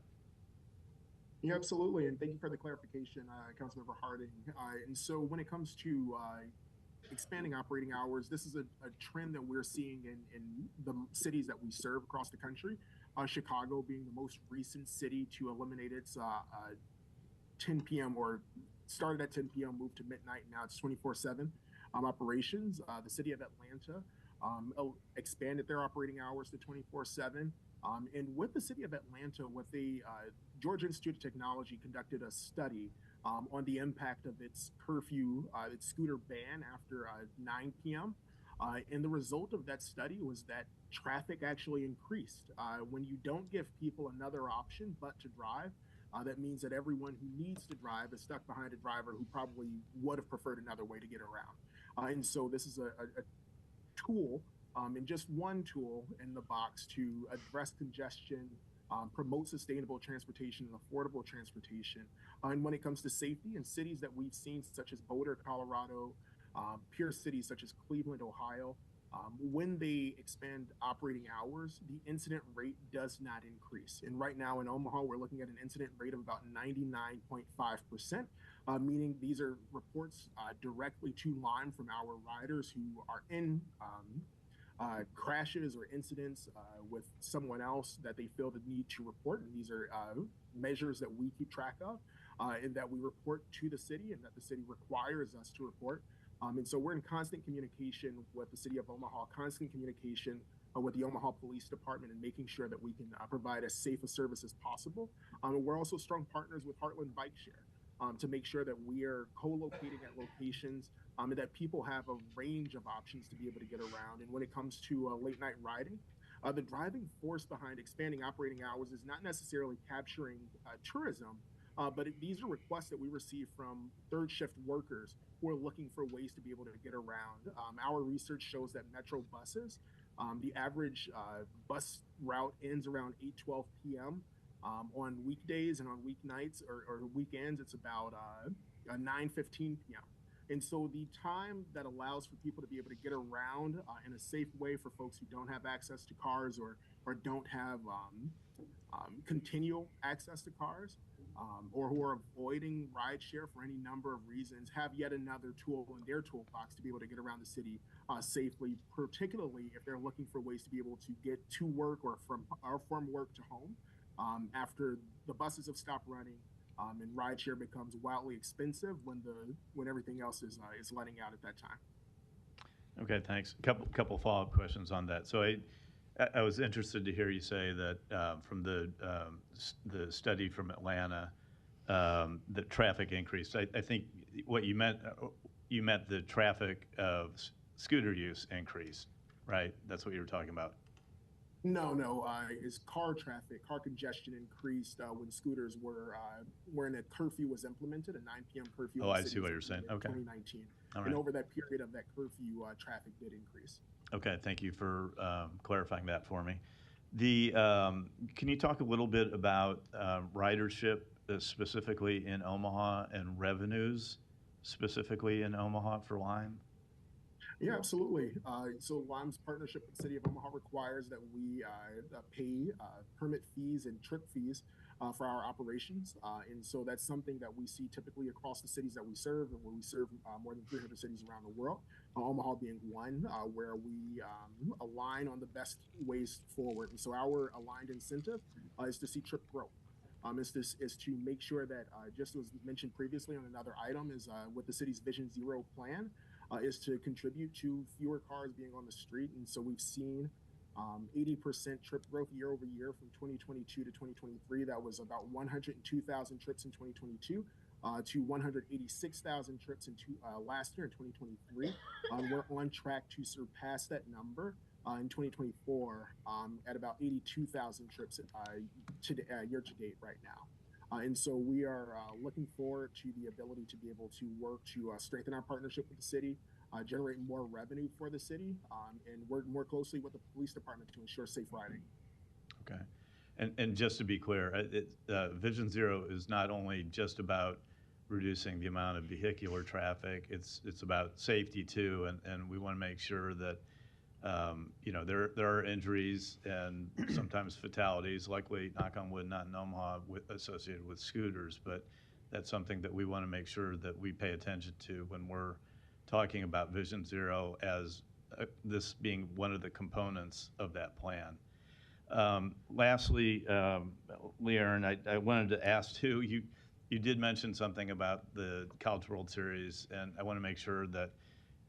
Yeah, absolutely, and thank you for the clarification, Councilmember Harding. And so when it comes to expanding operating hours, this is a trend that we're seeing in the cities that we serve across the country. Chicago being the most recent city to eliminate its 10 p.m. or started at 10 p.m., moved to midnight, now it's 24/7 operations. The city of Atlanta expanded their operating hours to 24/7. And with the city of Atlanta, with the Georgia Institute of Technology conducted a study on the impact of its curfew, its scooter ban after 9 p.m. And the result of that study was that traffic actually increased. When you don't give people another option but to drive, that means that everyone who needs to drive is stuck behind a driver who probably would have preferred another way to get around. And so this is a tool, and just one tool in the box to address congestion, promote sustainable transportation and affordable transportation. And when it comes to safety in cities that we've seen, such as Boulder, Colorado, peer cities such as Cleveland, Ohio, when they expand operating hours, the incident rate does not increase. And right now in Omaha, we're looking at an incident rate of about 99.5%, meaning these are reports directly to Lime from our riders who are in crashes or incidents with someone else that they feel the need to report. And these are measures that we keep track of. and that we report to the city and that the city requires us to report. And so we're in constant communication with the city of Omaha, constant communication with the Omaha Police Department, and making sure that we can provide as safe a service as possible. And we're also strong partners with Heartland Bike Share to make sure that we are co-locating at locations and that people have a range of options to be able to get around. And when it comes to late night riding, the driving force behind expanding operating hours is not necessarily capturing tourism, but these are requests that we receive from third shift workers who are looking for ways to be able to get around. Our research shows that Metro buses, the average bus route ends around 8:12 p.m. On weekdays, and on weeknights or weekends, it's about 9:15 p.m. And so the time that allows for people to be able to get around in a safe way for folks who don't have access to cars or don't have continual access to cars, or who are avoiding rideshare for any number of reasons, have yet another tool in their toolbox to be able to get around the city safely, particularly if they're looking for ways to be able to get to work or from work to home after the buses have stopped running and rideshare becomes wildly expensive when everything else is letting out at that time. Okay, thanks. Couple follow-up questions on that. So I was interested to hear you say that from the study from Atlanta, that traffic increased. I think what you meant the traffic of scooter use increased, right? That's what you were talking about. No, is car traffic, car congestion increased when scooters were when a curfew was implemented, a 9 p.m. curfew. Oh, I see what you're saying. Okay. 2019. All right. And over that period of that curfew, traffic did increase. Okay, thank you for clarifying that for me. Can you talk a little bit about ridership specifically in Omaha and revenues specifically in Omaha for Lime? Yeah, absolutely. So Lime's partnership with the City of Omaha requires that we pay permit fees and trip fees for our operations. And so that's something that we see typically across the cities that we serve, and where we serve more than 300 cities around the world, Omaha being one, where we align on the best ways forward. And so our aligned incentive is to see trip growth. Is to make sure that, just as mentioned previously on another item, is with the city's Vision Zero plan, is to contribute to fewer cars being on the street. And so we've seen 80% trip growth year over year from 2022 to 2023. That was about 102,000 trips in 2022 to 186,000 trips in last year in 2023. We're on track to surpass that number in 2024 at about 82,000 trips year to date right now. And so we are looking forward to the ability to be able to work to strengthen our partnership with the city, generate more revenue for the city, and work more closely with the police department to ensure safe riding. Okay. And just to be clear, Vision Zero is not only just about reducing the amount of vehicular traffic, it's about safety too, and we want to make sure that there are injuries and sometimes fatalities, likely, knock on wood, not in Omaha, associated with scooters, but that's something that we want to make sure that we pay attention to when we're talking about Vision Zero as this being one of the components of that plan. Lastly, Leon, I wanted to ask too, you did mention something about the College World Series, and I want to make sure that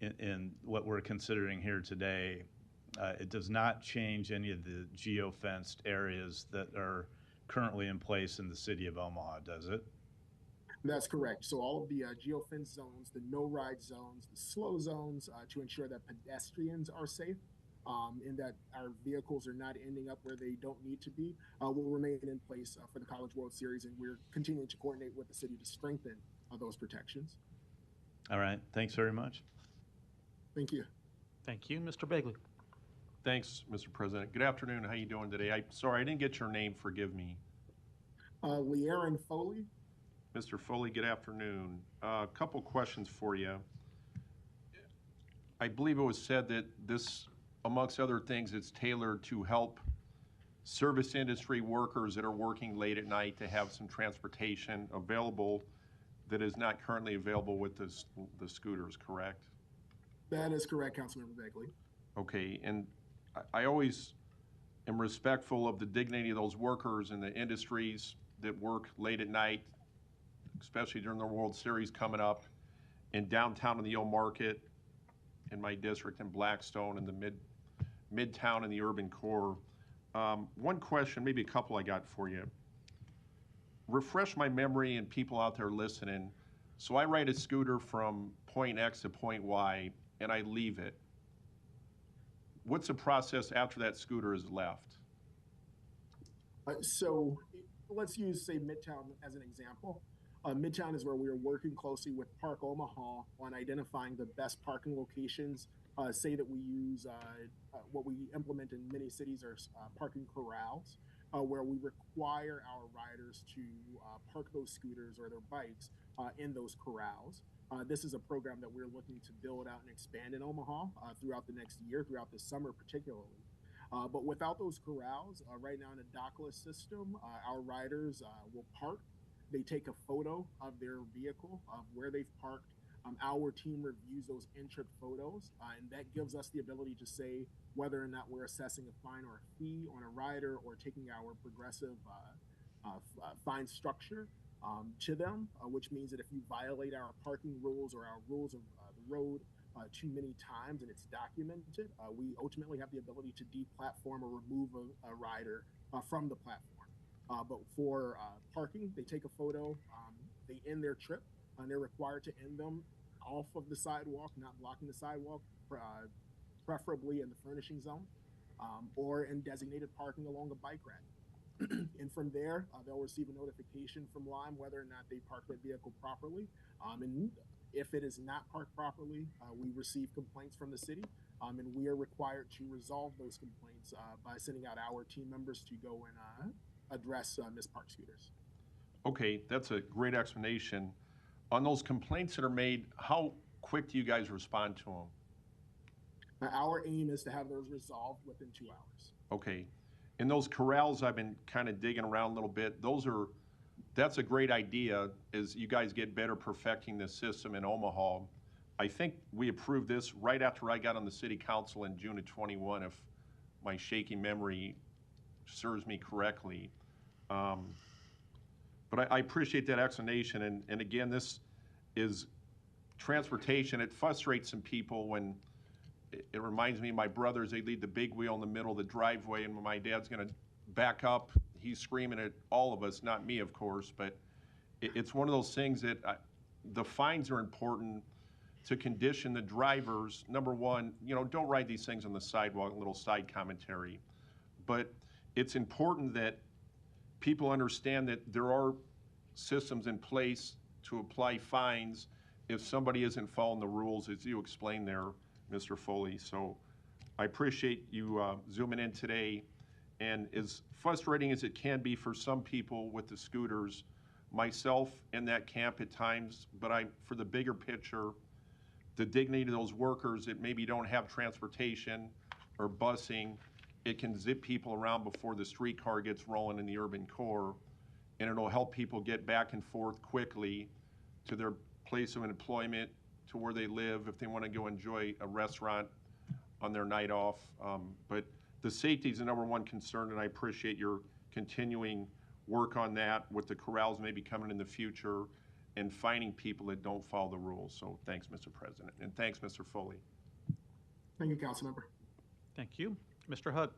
in what we're considering here today, it does not change any of the geo-fenced areas that are currently in place in the city of Omaha, does it? That's correct. So all of the geo-fence zones, the no-ride zones, the slow zones, to ensure that pedestrians are safe and that our vehicles are not ending up where they don't need to be, will remain in place for the College World Series, and we're continuing to coordinate with the city to strengthen those protections. All right. Thanks very much. Thank you. Thank you. Mr. Begley. Thanks, Mr. President. Good afternoon. How you doing today? Sorry, I didn't get your name. Forgive me. Leon Foley. Mr. Foley, good afternoon. A couple questions for you. I believe it was said that this, amongst other things, it's tailored to help service industry workers that are working late at night to have some transportation available that is not currently available with the scooters, correct? That is correct, Councilmember Begley. Okay, and I always am respectful of the dignity of those workers in the industries that work late at night, especially during the World Series coming up, in downtown in the old market, in my district in Blackstone, in the midtown in the urban core. One question, maybe a couple I got for you. Refresh my memory and people out there listening. So I ride a scooter from point X to point Y, and I leave it. What's the process after that scooter is left? So let's use, say, Midtown as an example. Midtown is where we are working closely with Park Omaha on identifying the best parking locations. Say that we use what we implement in many cities are parking corrals, where we require our riders to park those scooters or their bikes in those corrals. This is a program that we're looking to build out and expand in Omaha throughout the next year, throughout the summer particularly. But without those corrals, right now in a dockless system, our riders will park. They take a photo of their vehicle, of where they've parked. Our team reviews those in-trip photos, and that gives us the ability to say whether or not we're assessing a fine or a fee on a rider or taking our progressive fine structure to them, which means that if you violate our parking rules or our rules of the road too many times and it's documented, we ultimately have the ability to deplatform or remove a rider from the platform. But for parking, they take a photo, they end their trip, and they're required to end them off of the sidewalk, not blocking the sidewalk, preferably in the furnishing zone, or in designated parking along a bike rack. And from there, they'll receive a notification from Lime whether or not they parked their vehicle properly. And if it is not parked properly, we receive complaints from the city, and we are required to resolve those complaints by sending out our team members to go and address misparked scooters. Okay, that's a great explanation. On those complaints that are made, how quick do you guys respond to them? Our aim is to have those resolved within 2 hours. Okay. In those corrals, I've been kind of digging around a little bit. That's a great idea as you guys get better perfecting this system in Omaha. I think we approved this right after I got on the city council in June of 21, if my shaky memory serves me correctly. But I appreciate that explanation. And again, this is transportation. It frustrates some people when it reminds me of my brothers. They leave the big wheel in the middle of the driveway, and when my dad's going to back up, he's screaming at all of us, not me, of course. But it's one of those things that the fines are important to condition the drivers. Number one, don't ride these things on the sidewalk, a little side commentary. But it's important that people understand that there are systems in place to apply fines if somebody isn't following the rules, as you explained there, Mr. Foley. So I appreciate you zooming in today. And as frustrating as it can be for some people with the scooters, myself in that camp at times, but for the bigger picture, the dignity of those workers that maybe don't have transportation or busing, it can zip people around before the streetcar gets rolling in the urban core, and it'll help people get back and forth quickly to their place of employment, to where they live, if they want to go enjoy a restaurant on their night off. But the safety is the number one concern, and I appreciate your continuing work on that with the corrals maybe coming in the future and finding people that don't follow the rules. So thanks, Mr. President, and thanks, Mr. Foley. Thank you, Councilmember. Thank you. Mr. Hutt.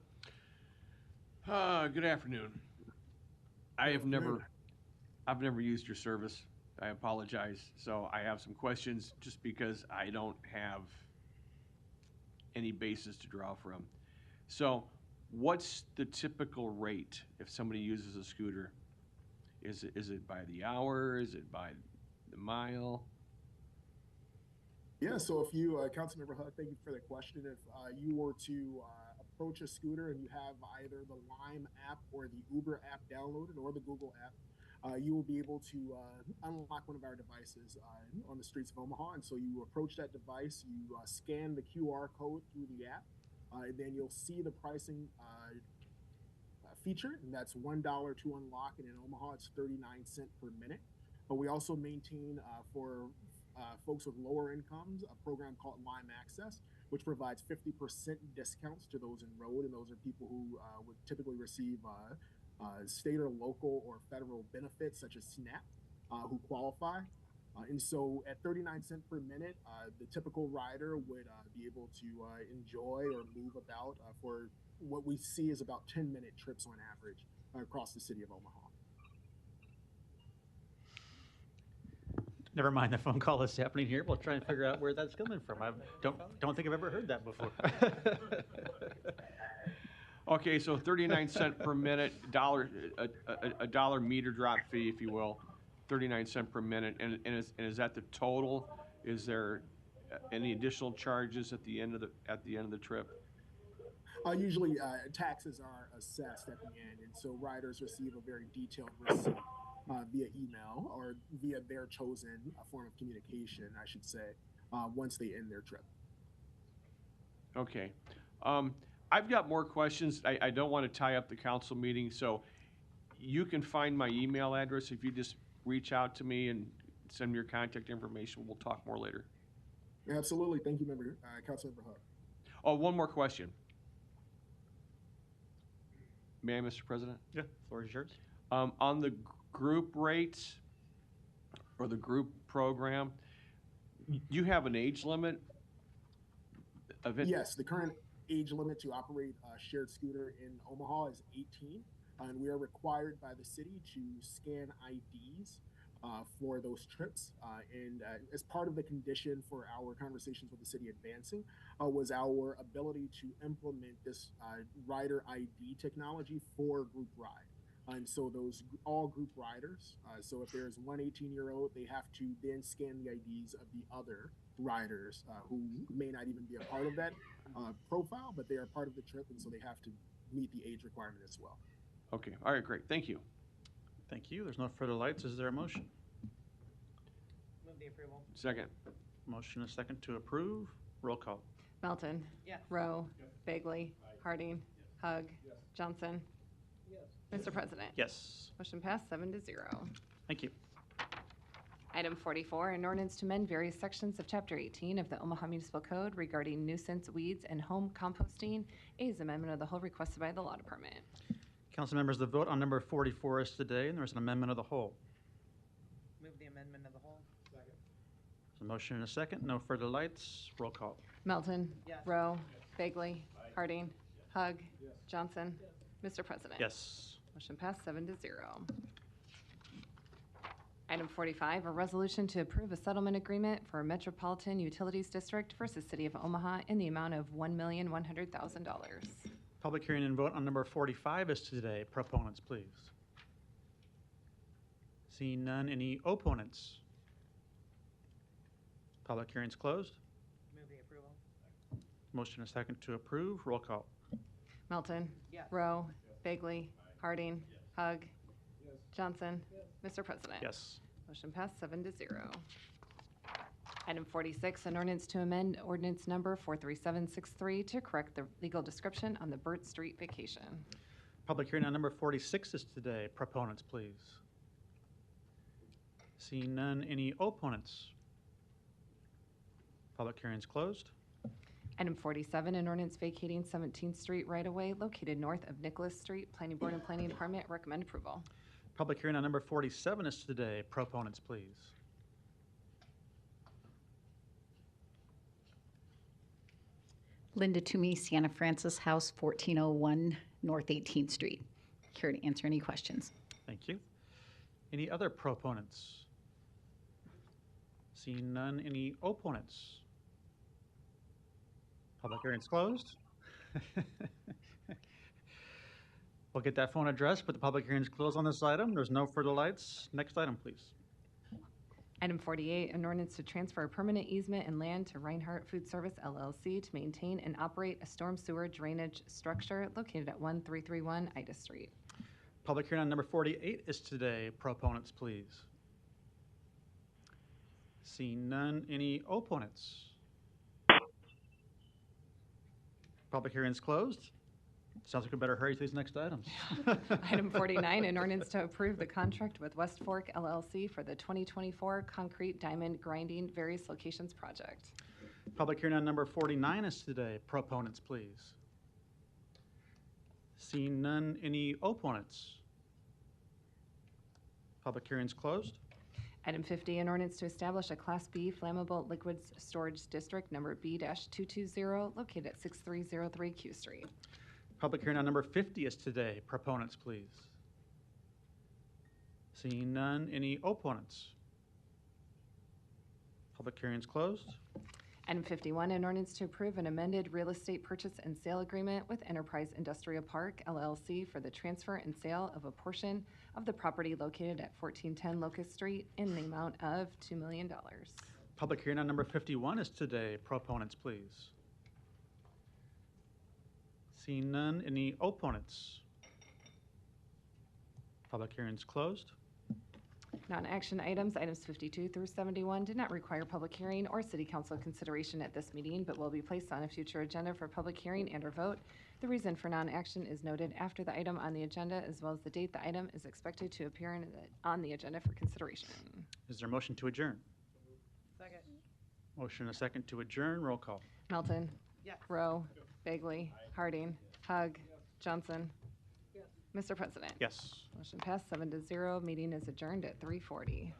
Good afternoon. I've never used your service. I apologize. So I have some questions just because I don't have any basis to draw from. So what's the typical rate if somebody uses a scooter? Is it by the hour? Is it by the mile? Yeah, so if you, Councilmember Hutt, thank you for the question. If you were to approach a scooter and you have either the Lime app or the Uber app downloaded or the Google app, you will be able to unlock one of our devices on the streets of Omaha. And so you approach that device, you scan the QR code through the app, and then you'll see the pricing feature, and that's $1 to unlock, and in Omaha it's 39 cents per minute. But we also maintain for folks with lower incomes a program called Lime Access, which provides 50% discounts to those enrolled, and those are people who would typically receive state or local or federal benefits such as SNAP. who qualify. And so at 39 cents per minute, the typical rider would be able to enjoy or move about for what we see is about 10-minute trips on average across the city of Omaha. Never mind, the phone call is happening here. We'll try and figure out where that's coming from. I don't think I've ever heard that before. Okay, so 39 cent per minute, a dollar meter drop fee, if you will, 39 cent per minute, and is that the total? Is there any additional charges at the end of the trip? Usually, taxes are assessed at the end, and so riders receive a very detailed receipt via email or via their chosen form of communication, I should say, once they end their trip. Okay. I've got more questions. I don't want to tie up the council meeting, so you can find my email address if you just reach out to me and send me your contact information. We'll talk more later. Absolutely. Thank you, Councilmember Hug. Oh, one more question. May I, Mr. President? Yeah, floor is yours. On the group rates or the group program, you have an age limit of it? Yes, the current age limit to operate a shared scooter in Omaha is 18, and we are required by the city to scan IDs for those trips. And as part of the condition for our conversations with the city advancing was our ability to implement this rider ID technology for group ride. And so those all group riders, so if there's one 18-year-old, they have to then scan the IDs of the other riders who may not even be a part of that profile, but they are part of the trip, and so they have to meet the age requirement as well. Okay, all right, great, thank you. Thank you. There's no further lights. Is there a motion? Move the approval. Second. Motion and a second to approve. Roll call. Melton. Yes. Rowe. Bagley. Harding. Hug. Johnson. Mr. President. Yes. Motion passed 7-0. Thank you. Item 44, an ordinance to amend various sections of Chapter 18 of the Omaha Municipal Code regarding nuisance weeds and home composting. A is amendment of the whole requested by the Law Department. Council members, the vote on number 44 is today, and there's an amendment of the whole. Move the amendment of the whole. Second. There's a motion and a second. No further lights. Roll call. Melton. Yes. Rowe. Bagley. Harding. Hug. Johnson. Mr. President. Yes. Motion passed 7-0. Item 45, a resolution to approve a settlement agreement for Metropolitan Utilities District versus City of Omaha in the amount of $1,100,000. Public hearing and vote on number 45 is today. Proponents, please. Seeing none, any opponents? Public hearing's closed. Move the approval. Motion and a second to approve. Roll call. Melton. Yes. Rowe. Bagley. Harding. Hug. Johnson. Mr. President. Yes. Motion passed 7-0. Item 46, an ordinance to amend ordinance number 43763 to correct the legal description on the Burt Street vacation. Public hearing on number 46 is today. Proponents, please. Seeing none, any opponents? Public hearing's closed. Item 47, an ordinance vacating 17th Street right-of-way located north of Nicholas Street. Planning Board and Planning Department recommend approval. Public hearing on number 47 is today. Proponents, please. Linda Toomey, Sienna Francis House, 1401 North 18th Street. Here to answer any questions. Thank you. Any other proponents? Seeing none, any opponents? Public hearing's closed. We'll get that phone addressed, but the public hearing's closed on this item. There's no further lights. Next item, please. Item 48, an ordinance to transfer a permanent easement and land to Reinhardt Food Service LLC to maintain and operate a storm sewer drainage structure located at 1331 Ida Street. Public hearing on number 48 is today. Proponents, please. Seeing none, any opponents? Public hearing's closed. Sounds like we better hurry to these next items. Item 49, an ordinance to approve the contract with West Fork LLC for the 2024 concrete diamond grinding various locations project. Public hearing on number 49 is today. Proponents, please. Seeing none, any opponents? Public hearing's closed. Item 50, an ordinance to establish a Class B flammable liquids storage district number B-220 located at 6303 Q Street. Public hearing on number 50 is today. Proponents, please. Seeing none, any opponents? Public hearing is closed. Item 51, an ordinance to approve an amended real estate purchase and sale agreement with Enterprise Industrial Park, LLC for the transfer and sale of a portion of the property located at 1410 Locust Street in the amount of $2 million. Public hearing on number 51 is today. Proponents, please. Seeing none, any opponents? Public hearing is closed. Non-action items, items 52 through 71, did not require public hearing or city council consideration at this meeting, but will be placed on a future agenda for public hearing and/or vote. The reason for non-action is noted after the item on the agenda, as well as the date the item is expected to appear on the agenda for consideration. Is there a motion to adjourn? Second. Motion and a second to adjourn. Roll call. Melton. Yes. Rowe. Bagley. Harding. Hug. Johnson. Mr. President. Yes. Motion passed 7-0. Meeting is adjourned at 3:40.